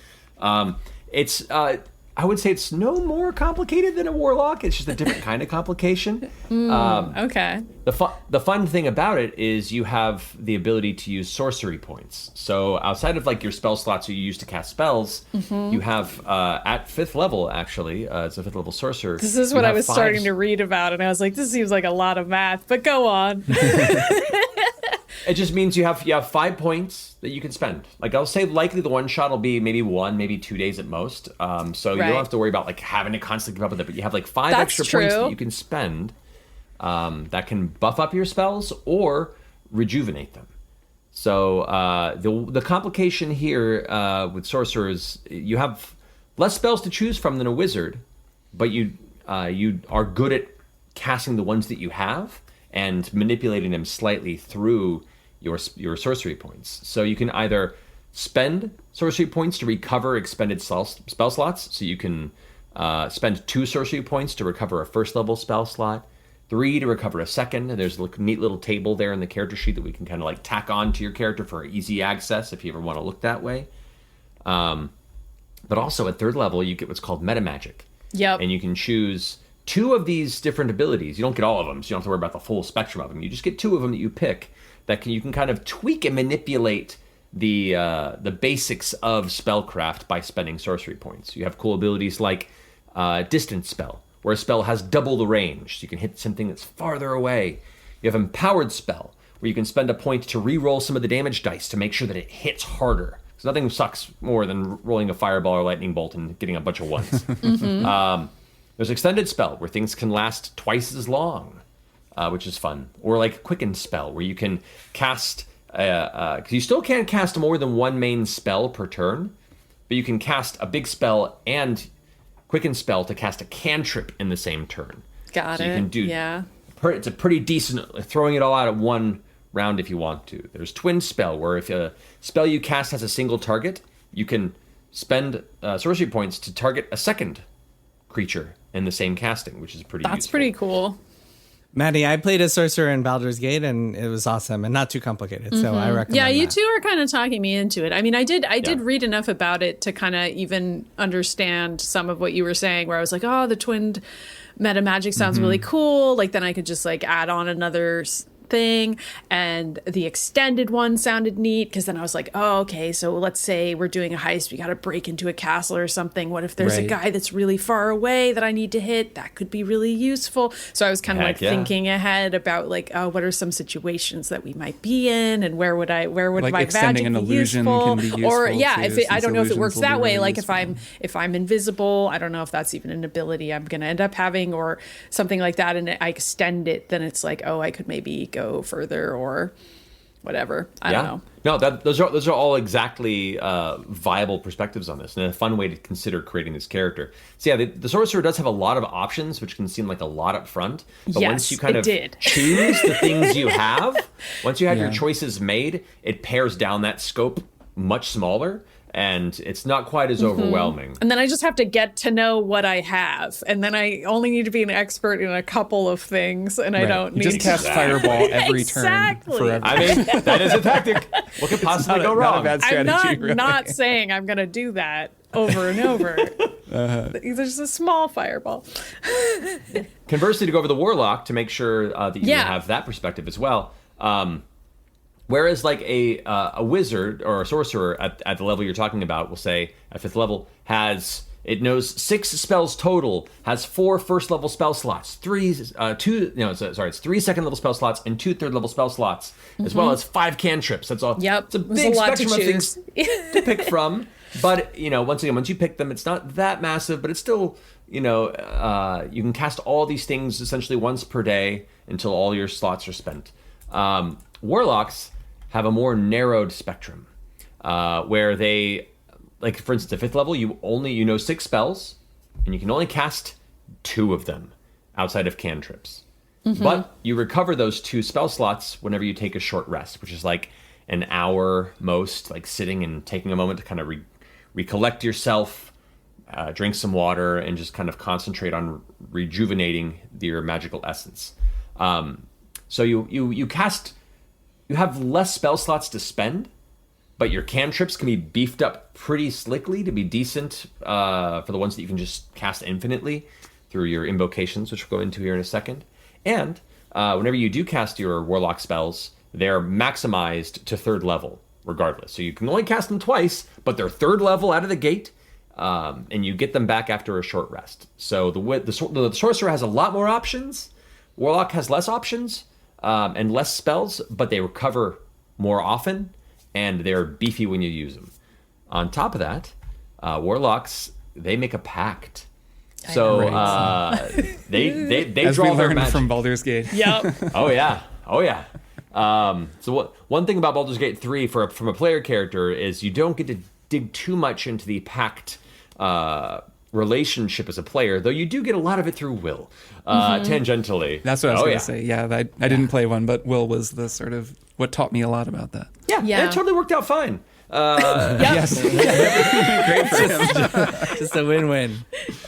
I would say it's no more complicated than a warlock. It's just a different kind of complication. Okay. The fun thing about it is you have the ability to use sorcery points. So outside of like your spell slots you use to cast spells, you have at 5th level actually, it's a 5th level sorcerer. This is what I was starting to read about, and I was like, this seems like a lot of math, but go on. It just means you have 5 points that you can spend. Like I'll say likely the one shot will be maybe 1, maybe 2 days at most. So you don't have to worry about like having to constantly keep up with it, but you have like 5 extra points that you can spend that can buff up your spells or rejuvenate them. So the complication here with sorcerers, you have less spells to choose from than a wizard, but you are good at casting the ones that you have and manipulating them slightly through your sorcery points. So you can either spend sorcery points to recover expended spell slots. So you can spend 2 sorcery points to recover a 1st level spell slot, 3 to recover a 2nd. And there's a neat little table there in the character sheet that we can kind of like tack on to your character for easy access if you ever want to look that way. But also at 3rd level, you get what's called meta magic. Yep. And you can choose 2 of these different abilities. You don't get all of them, so you don't have to worry about the full spectrum of them. You just get 2 of them that you pick that you can kind of tweak and manipulate the basics of spellcraft by spending sorcery points. You have cool abilities like distance spell, where a spell has double the range, so you can hit something that's farther away. You have empowered spell, where you can spend a point to re-roll some of the damage dice to make sure that it hits harder. So nothing sucks more than rolling a fireball or lightning bolt and getting a bunch of 1s. There's extended spell, where things can last twice as long, which is fun. Or like quicken spell, where you can cast, because you still can't cast more than 1 main spell per turn, but you can cast a big spell and quicken spell to cast a cantrip in the same turn. Got so it. You can do, yeah. It's a pretty decent, throwing it all out at one round if you want to. There's twin spell, where if a spell you cast has a single target, you can spend sorcery points to target a 2nd creature in the same casting, which is pretty useful. Pretty cool. Maddie, I played a sorcerer in Baldur's Gate, and it was awesome and not too complicated. So I recommend. Yeah, you that. two are kind of talking me into it. I mean, I did read enough about it to kind of even understand some of what you were saying, where I was like, oh, the twinned meta magic sounds really cool. Like then I could just like add on another thing, and the extended one sounded neat because then I was like, oh, okay, so let's say we're doing a heist, we got to break into a castle or something. What if there's a guy that's really far away that I need to hit? That could be really useful. So I was kind of thinking ahead about like, what are some situations that we might be in, and where would like my magic be useful? Or I don't know if it works that way. Like if I'm invisible, I don't know if that's even an ability I'm going to end up having or something like that, and I extend it, then it's like, oh, I could maybe go further or whatever. I don't know. No, those are all exactly viable perspectives on this, and a fun way to consider creating this character. So yeah, the sorcerer does have a lot of options, which can seem like a lot up front. But once you kind of choose the things you have, once you have your choices made, it pares down that scope much smaller. And it's not quite as overwhelming. And then I just have to get to know what I have. And then I only need to be an expert in a couple of things. And I don't need just cast Fireball every turn forever. I mean, that is a tactic. What could possibly go wrong? Not a bad strategy, I'm not saying I'm going to do that over and over. There's a small Fireball. Conversely, to go over the Warlock, to make sure that you have that perspective as well. Whereas like a wizard or a sorcerer at the level you're talking about, we'll say at 5th level, it knows 6 spells total, has 4 first level spell slots, 3 second level spell slots, and 2 third level spell slots, as well as 5 cantrips. That's all. Yep. It's a big spectrum of things to pick from. But once you pick them, it's not that massive, but it's still, you can cast all these things essentially once per day until all your slots are spent. Warlocks have a more narrowed spectrum, where they, like for instance, at 5th level, you know 6 spells, and you can only cast 2 of them outside of cantrips. But you recover those 2 spell slots whenever you take a short rest, which is like an hour most, like sitting and taking a moment to kind of recollect yourself, drink some water, and just kind of concentrate on rejuvenating your magical essence. So you have less spell slots to spend, but your cantrips can be beefed up pretty slickly to be decent for the ones that you can just cast infinitely through your invocations, which we'll go into here in a second. And whenever you do cast your Warlock spells, they're maximized to 3rd level, regardless. So you can only cast them twice, but they're 3rd level out of the gate, and you get them back after a short rest. So the sorcerer has a lot more options. Warlock has less options. And less spells, but they recover more often, and they're beefy when you use them. On top of that, Warlocks, they make a pact. So they as draw we their learned magic from Baldur's Gate. Yep. Oh yeah. So one thing about Baldur's Gate 3 from a player character is you don't get to dig too much into the pact relationship as a player, though you do get a lot of it through will, tangentially. That's what I was going to say. Yeah, I didn't play one, but will was the sort of what taught me a lot about that. Yeah. And it totally worked out fine. Yes. Great for him. Just a win-win.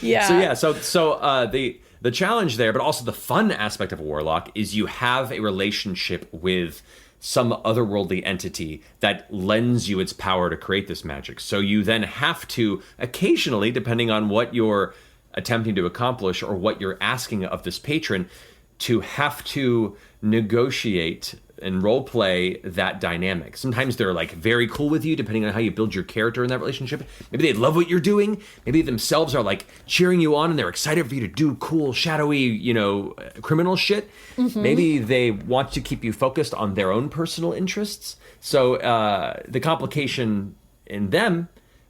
Yeah. So the challenge there, but also the fun aspect of a Warlock, is you have a relationship with some otherworldly entity that lends you its power to create this magic. So you then have to occasionally, depending on what you're attempting to accomplish or what you're asking of this patron, to have to negotiate and role play that dynamic. Sometimes they're like very cool with you, depending on how you build your character in that relationship. Maybe they love what you're doing. Maybe themselves are like cheering you on and they're excited for you to do cool, shadowy, criminal shit. Maybe they want to keep you focused on their own personal interests. So the complication in them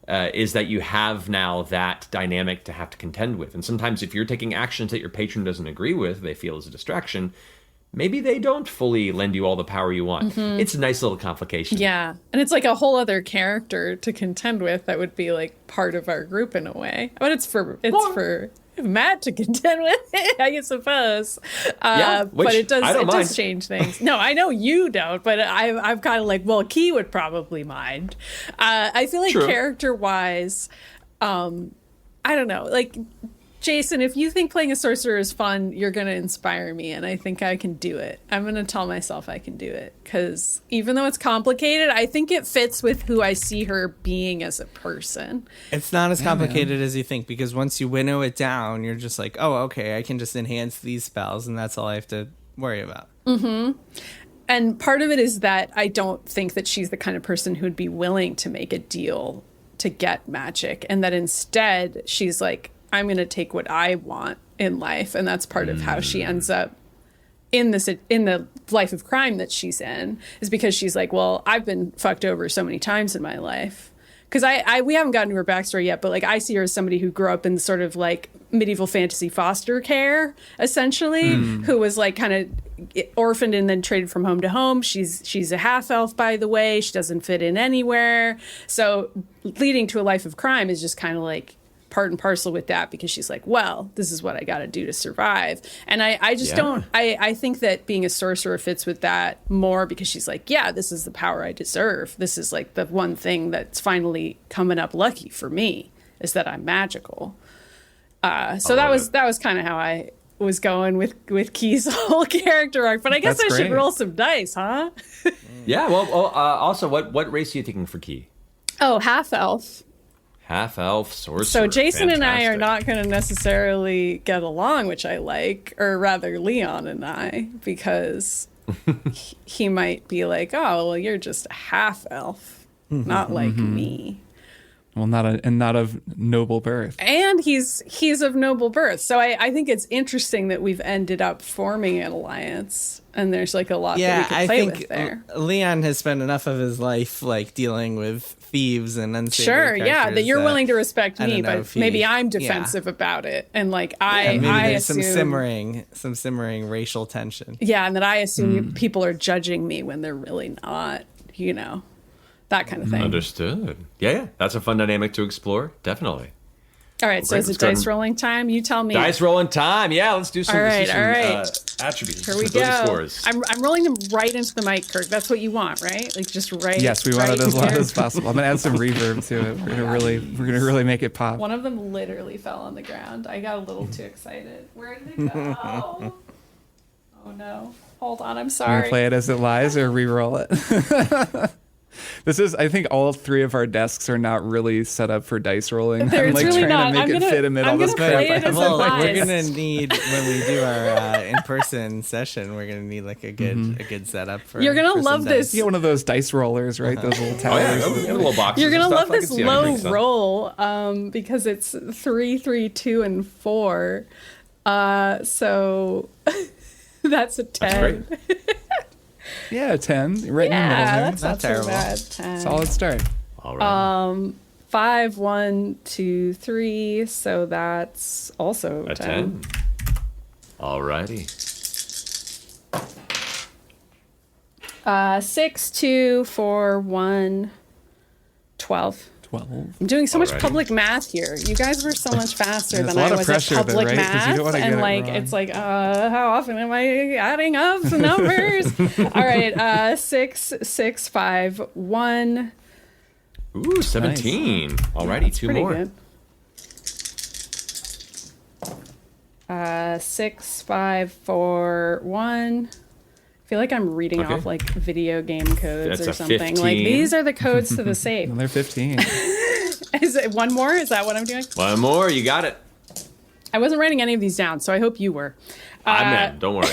is that you have now that dynamic to have to contend with. And sometimes if you're taking actions that your patron doesn't agree with, they feel as a distraction, maybe they don't fully lend you all the power you want. It's a nice little complication. Yeah. And it's like a whole other character to contend with that would be like part of our group in a way. But it's for Matt to contend with, I suppose. But it does change things. No, I know you don't, but I'm kind of like, well, Key would probably mind. I feel like character-wise, I don't know, like Jason, if you think playing a sorcerer is fun, you're going to inspire me, and I think I can do it. I'm going to tell myself I can do it, because even though it's complicated, I think it fits with who I see her being as a person. It's not as complicated as you think, because once you winnow it down, you're just like, oh, okay, I can just enhance these spells, and that's all I have to worry about. And part of it is that I don't think that she's the kind of person who'd be willing to make a deal to get magic, and that instead she's like, I'm going to take what I want in life. And that's part of how she ends up in the life of crime that she's in, is because she's like, well, I've been fucked over so many times in my life. Because we haven't gotten to her backstory yet, but like I see her as somebody who grew up in sort of like medieval fantasy foster care, essentially, who was like kind of orphaned and then traded from home to home. She's a half elf, by the way. She doesn't fit in anywhere. So leading to a life of crime is just kind of like part and parcel with that, because she's like, well, this is what I got to do to survive. And I just don't, I think that being a sorcerer fits with that more, because she's like, yeah, this is the power I deserve. This is like the one thing that's finally coming up lucky for me, is that I'm magical. So that was kind of how I was going with Key's whole character arc. But I guess I should roll some dice, huh? Yeah. Well, also, what race are you thinking for Key? Oh, half elf. Half elf sorcerer. So Jason and I are Fantastic. not going to necessarily get along, which I like, or rather Leon and I, because he might be like, oh, well, you're just a half elf, not like me. Well, not of noble birth. And he's of noble birth. So I think it's interesting that we've ended up forming an alliance, and there's like a lot that we could play with there. Leon has spent enough of his life like dealing with thieves and unsavory Sure, yeah, characters that you're willing to respect me, but maybe I'm yeah. defensive about it, and like Maybe I there's assume some simmering racial tension. yeah, and that I assume people are judging me when they're really not, that kind of thing. Understood. Yeah. That's a fun dynamic to explore. Definitely. All right, so Great, is it let's go dice and- rolling time? You tell me. Dice rolling time. Yeah, let's do some, All right, let's do some all right. attributes. Here we some ability go. Scores. I'm rolling them right into the mic, Kirk. That's what you want, right? Like just right. Yes, we want right it as loud here. as possible. I'm gonna add some reverb to it. We're gonna really make it pop. One of them literally fell on the ground. I got a little too excited. Where did it go? Oh no! Hold on, I'm I'm sorry. gonna play it as it lies or re-roll it. I think all three of our desks are not really set up for dice rolling. It's really trying not. to make it fit amid all I'm this gonna crap. play it as it Well, lies. we're gonna need, when we do our in-person session, we're gonna need like a good setup for. You're gonna for love some this. dice. You get one of those dice rollers, right? Those little Oh, yeah. towers. We have little boxes You're gonna and love stuff. I this can see how it low makes sense. roll because it's 3, 3, 2, and 4. So that's a 10. That's great. Yeah, 10. Right in the Yeah, middle there. that's not so terrible. bad. 10. Solid start. All right. 5, 1, 2, 3. So that's also A 10. All righty. 6, 2, 4, 1, 12. 12. I'm doing so much Alrighty. public math here. You guys were so much faster There's than a lot I of was pressure at though, public right? 'Cause you math. don't wanna get And it like, wrong. it's like, how often am I adding up the numbers? All right, 6, 6, 5, 1. Ooh, 17. All righty, two Pretty more. good. 6, 5, 4, 1. I feel like I'm reading Okay. off like video game codes That's or a something. 15. Like these are the codes to the safe. Another 15. Is it one more? Is that what I'm doing? One more. You got it. I wasn't writing any of these down, so I hope you were. I'm in. Don't worry.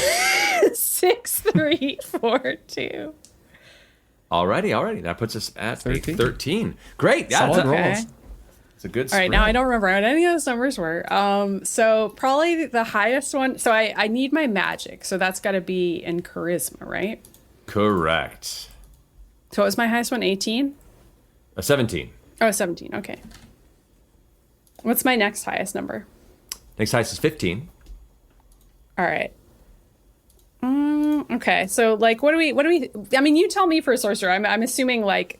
6, 3, 4, 2. Alrighty. That puts us at 13. 13. Great. Yeah, Solid that's roll. Okay. it's a good All spread. right, now I don't remember what any of those numbers were. So probably the highest one. So I need my magic. So that's got to be in charisma, right? Correct. So what was my highest one? 18? A 17. Oh, 17. Okay. What's my next highest number? Next highest is 15. All right. Okay. So like, what do we, I mean, you tell me for a sorcerer. I'm assuming like,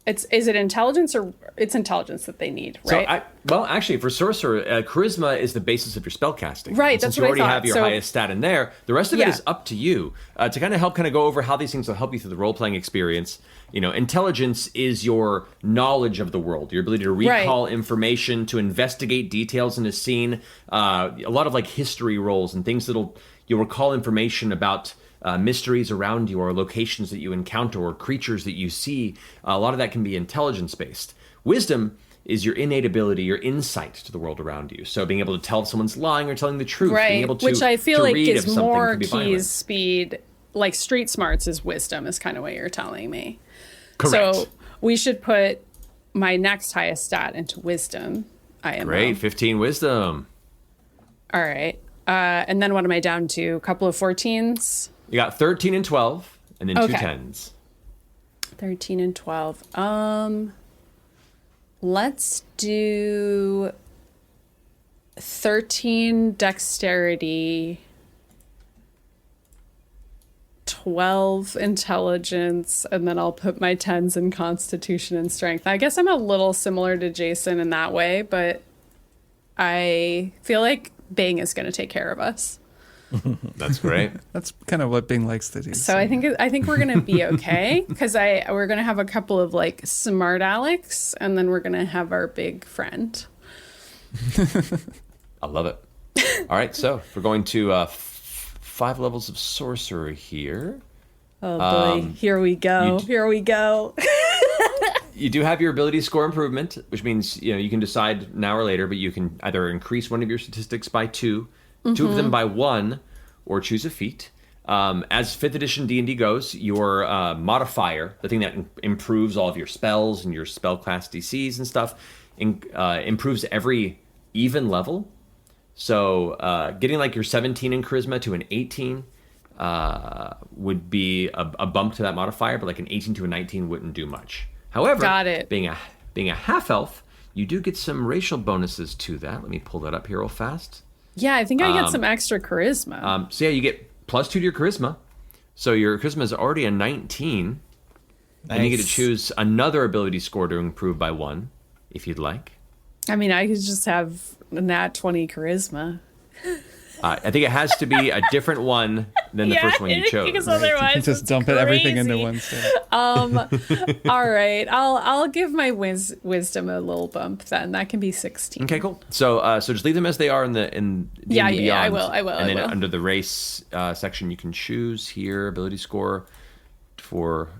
is it intelligence or it's intelligence that they need, right? So actually, for sorcerer, charisma is the basis of your spellcasting. Right, And that's since you what I already thought. have your So- highest stat in there, the rest of it Yeah. is up to you to kind of help go over how these things will help you through the role playing experience. Intelligence is your knowledge of the world, your ability to recall information, to investigate details in a scene. A lot of like history rolls and things you'll recall information about. Mysteries around you or locations that you encounter or creatures that you see. A lot of that can be intelligence based. Wisdom is your innate ability, your insight to the world around you. So being able to tell if someone's lying or telling the truth, being Right, able to which I feel like read if is something more could be Key's violent. speed. Like street smarts is wisdom, is kind of what you're telling me. Correct. So we should put my next highest stat into wisdom. Great, 15 wisdom. All right. And then what am I down to? A couple of 14s? You got 13 and 12, and then two Okay. 10s. 13 and 12. Let's do 13 dexterity, 12 intelligence, and then I'll put my 10s in constitution and strength. I guess I'm a little similar to Jason in that way, but I feel like Bing is going to take care of us. That's great. That's kind of what Bing likes to do. So I think we're gonna be okay because we're gonna have a couple of like smart Alex, and then we're gonna have our big friend. I love it. All right, so we're going to 5 levels of sorcery here. Oh boy, here we go. Here we go. You do have your ability score improvement, which means you can decide now or later, but you can either increase one of your statistics by 2, 2 of them by 1, or choose a feat. As 5th edition D&D goes, your modifier, the thing that improves all of your spells and your spell class DCs and stuff, improves every even level. So getting like your 17 in charisma to an 18 would be a bump to that modifier, but like an 18 to a 19 wouldn't do much. However, Got it. being a half elf, you do get some racial bonuses to that. Let me pull that up here real fast. Yeah, I think I get some extra charisma. So yeah, you get +2 to your charisma. So your charisma is already a 19. And you get to Nice. choose another ability score to improve by 1, if you'd like. I mean, I could just have a nat 20 charisma. I think it has to be a different one than the first one you chose. Because otherwise Just it's dump everything into crazy. one state. All right, I'll give my wisdom a little bump then. That can be 16. Okay, cool. So just leave them as they are in D&D Yeah, I Beyond. will, And then I will. under the race section, you can choose here ability score for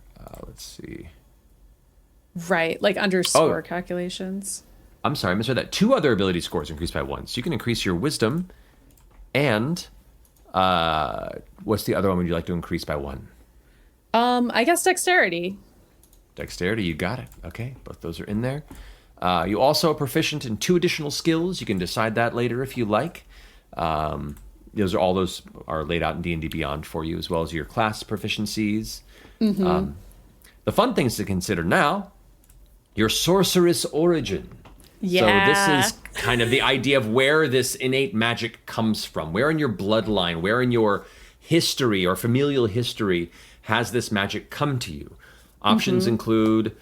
let's see. Right, like underscore calculations. I'm sorry, I misread that. 2 other ability scores increased by 1. So you can increase your wisdom and what's the other one would you like to increase by 1? I guess dexterity. Dexterity, you got it. Okay, both those are in there. You also are proficient in 2 additional skills. You can decide that later if you like. Those are laid out in D&D Beyond for you, as well as your class proficiencies. The fun things to consider now, your sorceress origin. Yeah. So this is kind of the idea of where this innate magic comes from. Where in your bloodline, where in your history or familial history has this magic come to you? Options include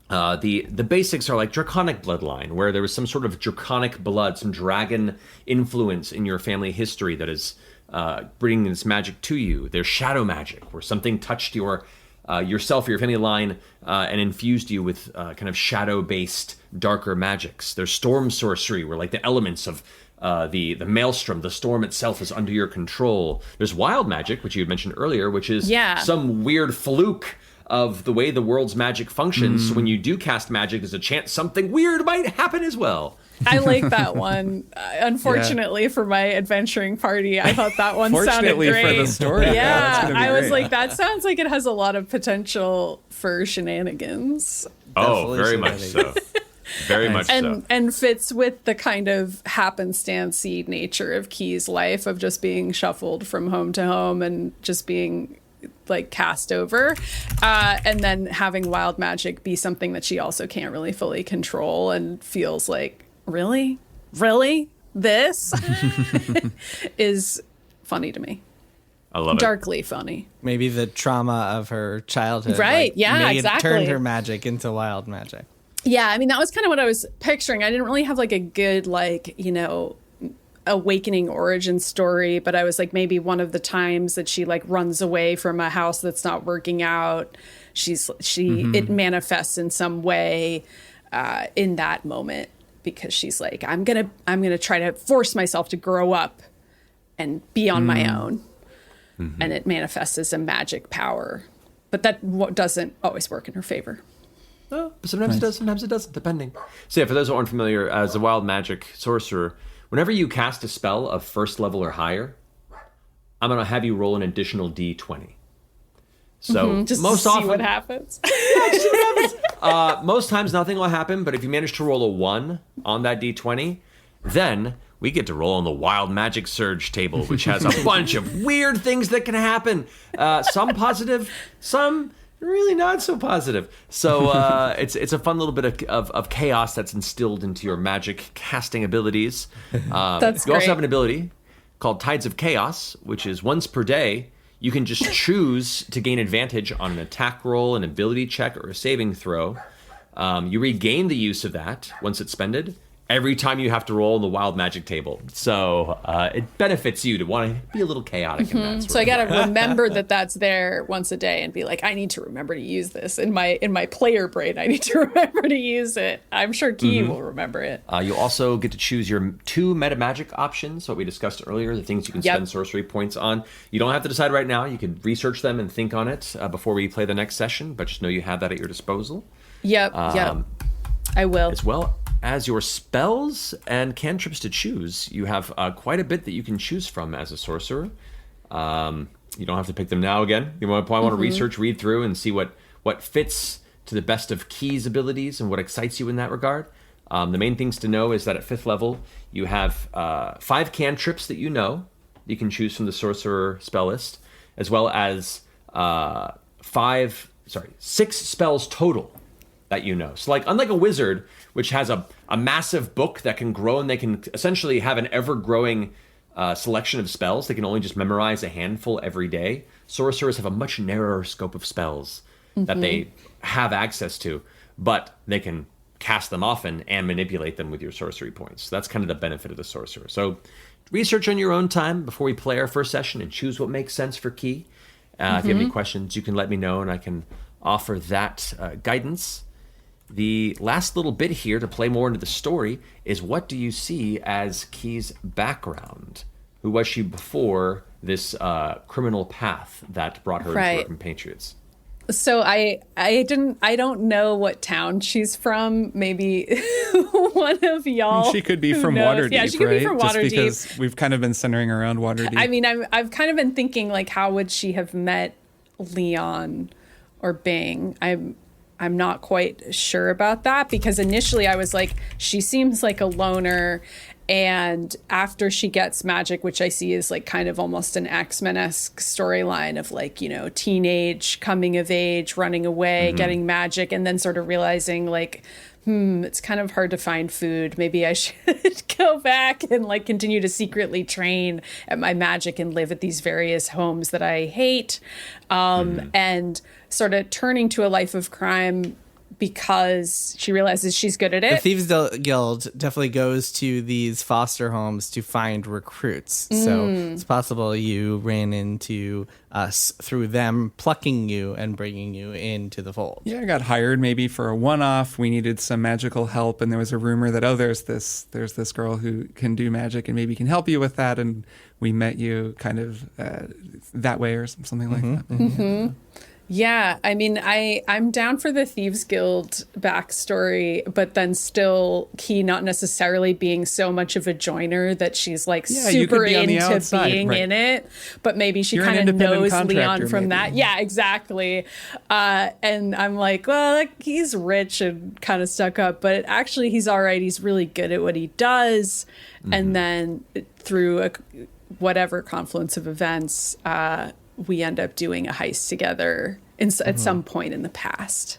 the basics are like draconic bloodline, where there was some sort of draconic blood, some dragon influence in your family history that is bringing this magic to you. There's shadow magic, where something touched yourself or your family line and infused you with kind of shadow-based darker magics. There's storm sorcery, where like the elements of the maelstrom, the storm itself, is under your control. There's wild magic, which you had mentioned earlier, which is some weird fluke of the way the world's magic functions. So when you do cast magic, there's a chance something weird might happen as well. I like that one. Unfortunately for my adventuring party, I thought that one sounded Fortunately great. for the story. that's Yeah, gonna be I was great. like, that sounds like it has a lot of potential for shenanigans. Oh, Definitely very much so. Very much so. And fits with the kind of happenstancey nature of Key's life of just being shuffled from home to home and just being like cast over, and then having wild magic be something that she also can't really fully control and feels like, really this is funny to me. I love it. Darkly funny. Maybe the trauma of her childhood, Right, yeah, turned exactly. her magic into wild magic. Yeah, I mean, that was kind of what I was picturing. I didn't really have like a good, like, awakening origin story, but I was like, maybe one of the times that she like runs away from a house that's not working out, it manifests in some way in that moment, because she's like, I'm gonna try to force myself to grow up and be on my own. And it manifests as a magic power, but that doesn't always work in her favor. Oh, but sometimes it does, sometimes it doesn't, depending. So yeah, for those who aren't familiar, as a wild magic sorcerer, whenever you cast a spell of first level or higher, I'm going to have you roll an additional d20. So Just most to see often, what happens. most times nothing will happen, but if you manage to roll a 1 on that d20, then we get to roll on the wild magic surge table, which has a bunch of weird things that can happen. Some positive, some really not so positive. So it's a fun little bit of chaos that's instilled into your magic casting abilities. That's You also great. have an ability called Tides of Chaos, which is once per day, you can just choose to gain advantage on an attack roll, an ability check, or a saving throw. You regain the use of that once it's spended every time you have to roll on the wild magic table. So it benefits you to want to be a little chaotic in that sort So I of got way. to remember that that's there once a day and be like, I need to remember to use this in my player brain. I need to remember to use it. I'm sure Key will remember it. You also get to choose your 2 meta magic options, what we discussed earlier, the things you can Yep. spend sorcery points on. You don't have to decide right now. You can research them and think on it before we play the next session, but just know you have that at your disposal. Yep. I will. As well as your spells and cantrips to choose, you have quite a bit that you can choose from as a sorcerer. You don't have to pick them now again. You probably want to research, read through, and see what fits to the best of Key's abilities and what excites you in that regard. The main things to know is that at 5th level, you have 5 cantrips that you can choose from the sorcerer spell list, as well as 6 spells total that you know. So like, unlike a wizard, which has a massive book that can grow, and they can essentially have an ever-growing selection of spells, they can only just memorize a handful every day. Sorcerers have a much narrower scope of spells that they have access to, but they can cast them often and manipulate them with your sorcery points. So that's kind of the benefit of the sorcerer. So research on your own time before we play our first session and choose what makes sense for Key. If you have any questions, you can let me know, and I can offer that guidance. The last little bit here to play more into the story is, what do you see as Key's background? Who was she before this criminal path that brought her into her Right. compatriots? So I don't know what town she's from. Maybe one of y'all. She could be who from knows. Waterdeep, Yeah, she could right? be from Just Waterdeep. because we've kind of been centering around Waterdeep. I mean, I've kind of been thinking, like, how would she have met Leon or Bing? I'm not quite sure about that, because initially I was like, she seems like a loner, and after she gets magic, which I see is like kind of almost an X-Men-esque storyline of, like, you know, teenage, coming of age, running away, getting magic, and then sort of realizing, like, it's kind of hard to find food. Maybe I should go back and, like, continue to secretly train at my magic and live at these various homes that I hate. And sort of turning to a life of crime because she realizes she's good at The it. Thieves Guild definitely goes to these foster homes to find recruits. So it's possible you ran into us through them plucking you and bringing you into the fold. Yeah, I got hired maybe for a one-off. We needed some magical help, and there was a rumor that, there's this girl who can do magic and maybe can help you with that, and we met you kind of that way or something like that. Maybe. Yeah, I mean, I'm down for the Thieves Guild backstory, but then still Key not necessarily being so much of a joiner that she's like you could super be on the into outside, being right. in it, but maybe she You're an kind of independent knows contractor, Leon from that. maybe. Yeah, exactly. And I'm like, well, like, he's rich and kind of stuck up, but actually he's all right. He's really good at what he does. And then through whatever confluence of events, we end up doing a heist together at some point in the past.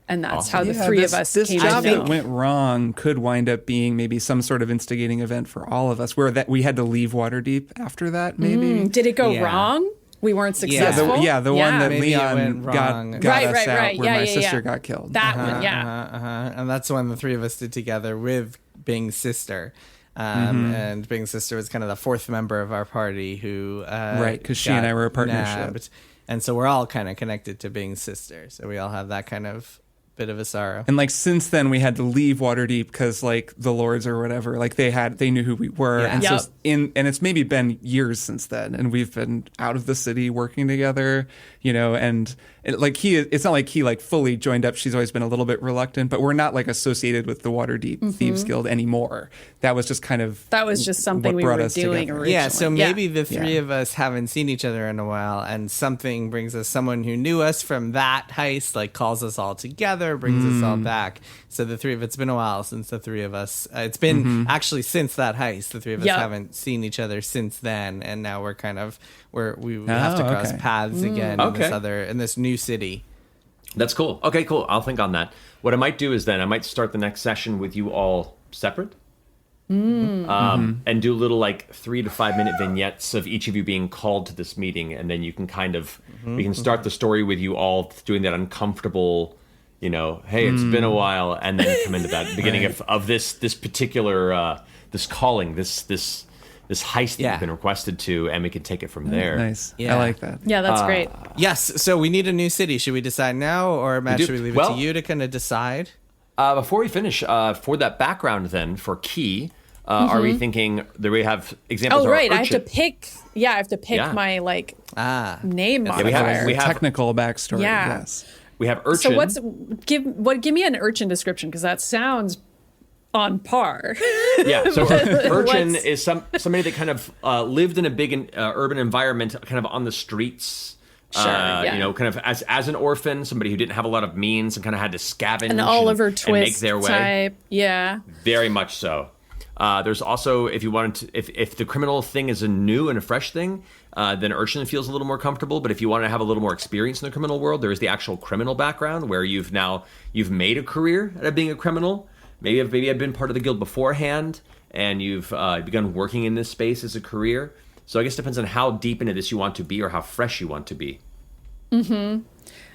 And that's how the three of us This came job to know. that went wrong could wind up being maybe some sort of instigating event for all of us, where that we had to leave Waterdeep after that, maybe. Did it go Yeah. wrong? We weren't successful? The one that Maybe it Leon went wrong. got Right, us right, out, right. where Yeah, my yeah, sister yeah. got killed. That one, yeah. And that's when the three of us did together with Bing's sister. And Bing's sister was kind of the fourth member of our party who Right, 'cause she and I were a partnership. And so we're all kind of connected to Bing's sister. So we all have that kind of bit of a sorrow. And like since then we had to leave Waterdeep because like the lords or whatever, like they knew who we were. Yeah. And Yep. so and it's maybe been years since then, and we've been out of the city working together, and it's not like he like fully joined up. She's always been a little bit reluctant, but we're not like associated with the Waterdeep Thieves Guild anymore. That was just kind of something what we brought were us doing together. originally. Yeah, so maybe the three Yeah. of us haven't seen each other in a while, and something brings us, someone who knew us from that heist, like calls us all together, brings us all back. So the three of it's been a while since the three of us. It's been actually since that heist. The three of us Yep. haven't seen each other since then, and now we have to cross okay. paths again in this new city. That's cool. Okay, cool. I'll think on that. What I might do is then I might start the next session with you all separate. And do little like 3 to 5 minute vignettes of each of you being called to this meeting, and then you can kind of we can start the story with you all doing that uncomfortable, hey, it's been a while, and then come into that beginning of this particular this calling, this heist that you've been requested to, and we can take it from there. Nice. Yeah. I like that. Yeah, that's great. Yes, so we need a new city. Should we decide now, or Matt, do. should we leave it Well- to you to kind of decide? Before we finish, for that background then for Key, are we thinking that we have examples? Oh, of right. I have Urchin? to pick. Yeah, I have to pick Yeah. my name we modifier. have- we have- Technical backstory. Yeah. Yes. We have Urchin. So give me an urchin description, because that sounds on par. Yeah, so Urchin What's- is somebody that kind of lived in a big urban environment, kind of on the streets. Sure, yeah. Kind of as an orphan, somebody who didn't have a lot of means and kind of had to scavenge An Oliver and make Twist their way. type. Yeah. Very much so. There's also, if you wanted to, if the criminal thing is a new and a fresh thing, then Urchin feels a little more comfortable. But if you want to have a little more experience in the criminal world, there is the actual criminal background where you've made a career out of being a criminal. Maybe I've been part of the guild beforehand, and you've begun working in this space as a career. So I guess it depends on how deep into this you want to be or how fresh you want to be.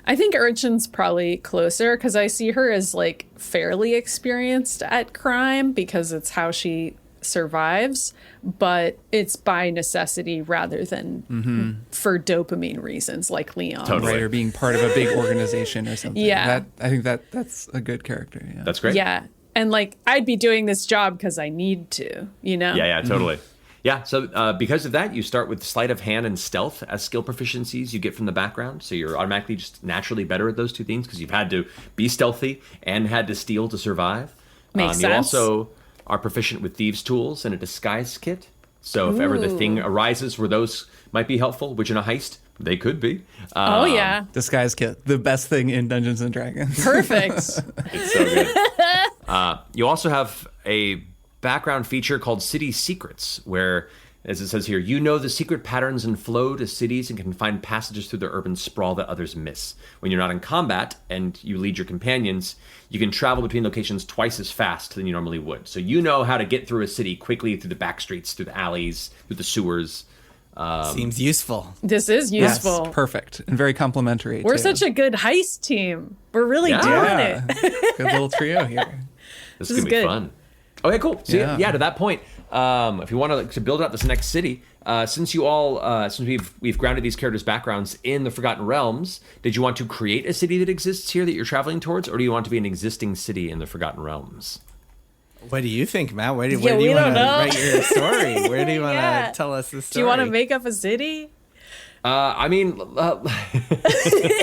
I think Urchin's probably closer, because I see her as like fairly experienced at crime because it's how she survives, but it's by necessity rather than for dopamine reasons like Leon. Totally. Right, or being part of a big organization or something. Yeah. I think that's a good character. Yeah. That's great. Yeah. And like, I'd be doing this job because I need to, Yeah, totally. Yeah, so because of that, you start with sleight of hand and stealth as skill proficiencies you get from the background. So you're automatically just naturally better at those two things because you've had to be stealthy and had to steal to survive. Makes You sense. also are proficient with thieves' tools and a disguise kit. So if ever the thing arises where those might be helpful, which in a heist, they could be. Oh, yeah. Disguise kit, the best thing in Dungeons and Dragons. Perfect. It's so good. You also have a background feature called City Secrets, where, as it says here, you know the secret patterns and flow to cities and can find passages through the urban sprawl that others miss. When you're not in combat and you lead your companions, you can travel between locations twice as fast than you normally would. So you know how to get through a city quickly through the back streets, through the alleys, through the sewers. Seems useful. This is Yes, useful. perfect and very complimentary. We're too. such a good heist team. We're really doing yeah. it. Good little trio here. This This is is going to be good. fun. Okay, cool. So Yeah. to that point, if you want to build out this next city, since we've grounded these characters' backgrounds in the Forgotten Realms, did you want to create a city that exists here that you're traveling towards, or do you want to be an existing city in the Forgotten Realms? What do you think, Matt? Where do Yeah, you we want don't to know. write your story? Where do you want to Yeah. tell us the story? Do you want to make up a city? I mean,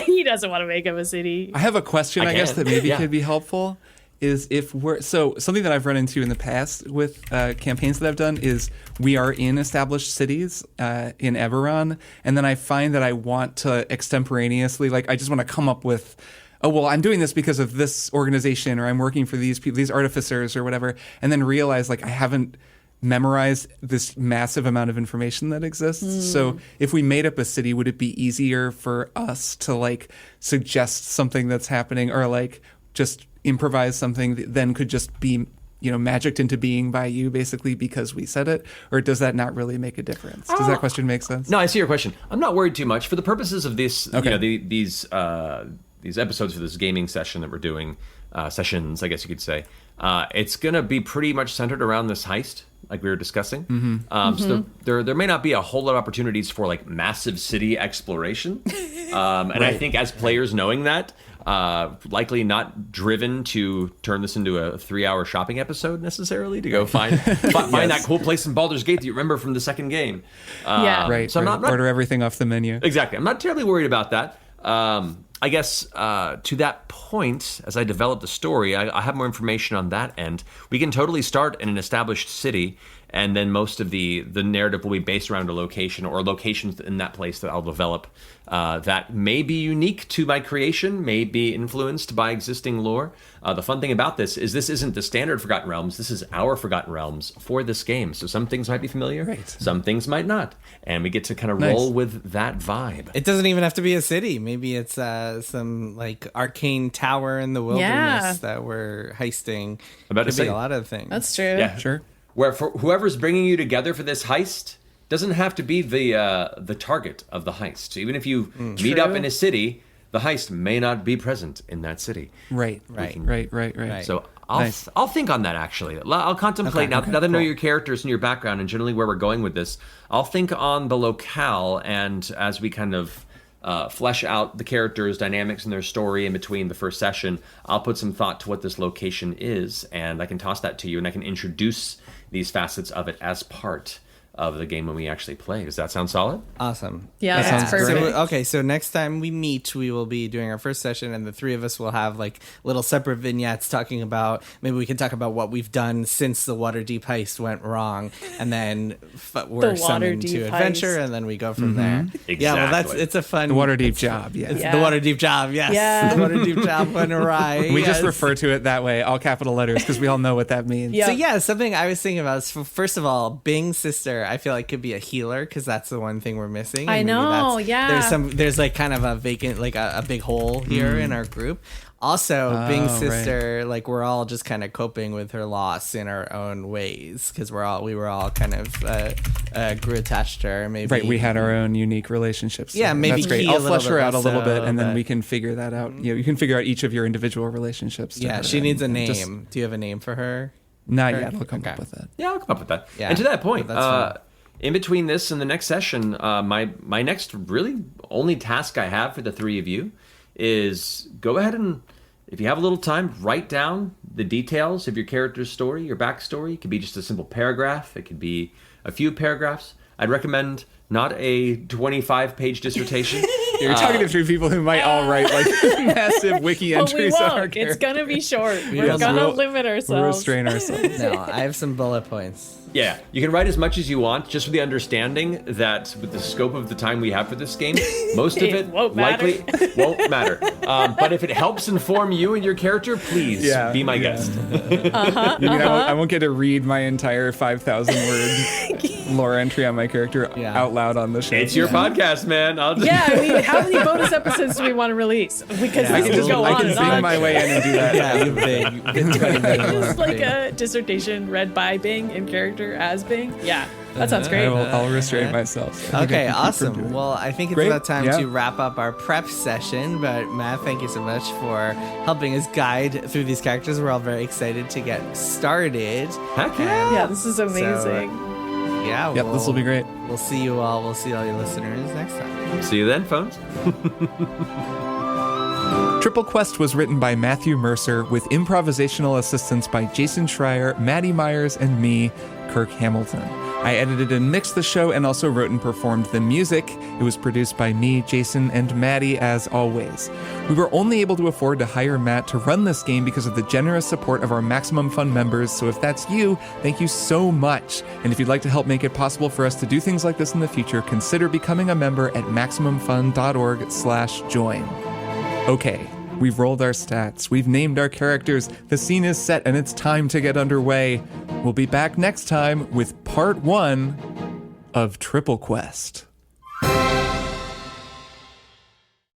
He doesn't want to make up a city. I have a question, I guess, can. that maybe Yeah. could be helpful. Is if we're so something that I've run into in the past with campaigns that I've done is we are in established cities in Eberron, and then I find that I want to extemporaneously, like I just want to come up with, oh well, I'm doing this because of this organization, or I'm working for these people, these artificers, or whatever, and then realize like I haven't memorized this massive amount of information that exists. So if we made up a city, would it be easier for us to like suggest something that's happening, or like just improvise something that then could just be magicked into being by you basically because we said it? Or does that not really make a difference? Does that question make sense? no, I see your question. I'm not worried too much for the purposes of this. Okay. These episodes for this gaming session that we're doing, sessions, I guess you could say. It's gonna be pretty much centered around this heist, like we were discussing. So there may not be a whole lot of opportunities for like massive city exploration. And I think as players knowing that, Likely not driven to turn this into a 3-hour shopping episode necessarily to go find that cool place in Baldur's Gate that you remember from the second game. Right. So I'm not order everything off the menu. Exactly. I'm not terribly worried about that. I guess to that point, as I develop the story, I have more information on that end. We can totally start in an established city, and then most of the narrative will be based around a location or locations in that place that I'll develop that may be unique to my creation, may be influenced by existing lore. The fun thing about this isn't the standard Forgotten Realms. This is our Forgotten Realms for this game. So some things might be familiar, right. Some things might not. And we get to kind of roll with that vibe. It doesn't even have to be a city. Maybe it's some like arcane tower in the wilderness that we're heisting. About to say a lot of things. That's true. Yeah, Sure. Where for whoever's bringing you together for this heist doesn't have to be the target of the heist. So even if you meet up in a city, the heist may not be present in that city. Right. So I'll think on that actually. I'll contemplate now that I know your characters and your background and generally where we're going with this. I'll think on the locale, and as we kind of flesh out the characters' dynamics and their story in between the first session, I'll put some thought to what this location is, and I can toss that to you, and I can introduce these facets of it as part of the game when we actually play. Does that sound solid? Awesome. Yeah, that's perfect. So next time we meet, we will be doing our first session, and the three of us will have like little separate vignettes talking about, maybe we can talk about what we've done since the Waterdeep heist went wrong, and then we're summoned to adventure, and then we go from there. Exactly. Yeah, well, it's a fun... The Waterdeep job, yeah. It's the Waterdeep job, yes. Yeah. The Waterdeep job went awry. We just refer to it that way, all capital letters, because we all know what that means. Yeah. So yeah, something I was thinking about is, first of all, Bing's sister, I feel like could be a healer, because that's the one thing we're missing. I know, yeah. There's like kind of a vacant, like a big hole here in our group. Also, Bing's sister, like we're all just kind of coping with her loss in our own ways, because we were all kind of grew attached to her. Maybe Right, we had our own unique relationships. Yeah, maybe that's great. Key a I'll little flesh her bit out a less little bit, so, and then but- we can figure that out. You can figure out each of your individual relationships. to Yeah, her, she needs a and name. just- Do you have a name for her? Not Kirk? yet. I'll come Okay. up with that. Yeah, I'll come up with that. Yeah, And to that point, that's fine. in between this and the next session, my next really only task I have for the three of you is go ahead and, if you have a little time, write down the details of your character's story, your backstory. It could be just a simple paragraph. It could be a few paragraphs. I'd recommend not a 25-page dissertation. You're talking to three people who might all write like massive wiki But we entries on our won't. It's character. gonna be short. We're Yes, gonna we'll- limit We'll ourselves. restrain ourselves. No, I have some bullet points. Yeah, you can write as much as you want, just with the understanding that with the scope of the time we have for this game, most of it won't matter. likely won't matter. But if it helps inform you and your character, please be my guest. I won't get to read my entire 5,000 word lore entry on my character out loud on the show. It's your podcast, man. I'll just... Yeah, I mean, how many bonus episodes do we want to release? Because Yeah, this will go I on can and sing on. my way in and do that. Yeah, you big. Good 20 minutes. Just like a dissertation read by Bing in character as Bing. Yeah, that sounds great. I'll restrain myself. I think I Okay, can keep from awesome. doing it. Well, I think it's Great. about time Yeah. to wrap up our prep session. But Matt, thank you so much for helping us guide through these characters. We're all very excited to get started. Heck yeah. Yeah, this is amazing. Yeah, Yep, this will be great. We'll see you all. We'll see all your listeners next time. See you then, phones. Triple Quest was written by Matthew Mercer with improvisational assistance by Jason Schreier, Maddie Myers, and me, Kirk Hamilton. I edited and mixed the show and also wrote and performed the music. It was produced by me, Jason, and Maddie, as always. We were only able to afford to hire Matt to run this game because of the generous support of our Maximum Fun members, so if that's you, thank you so much. And if you'd like to help make it possible for us to do things like this in the future, consider becoming a member at MaximumFun.org/join. Okay, we've rolled our stats, we've named our characters, the scene is set, and it's time to get underway. We'll be back next time with part 1 of Triple Quest.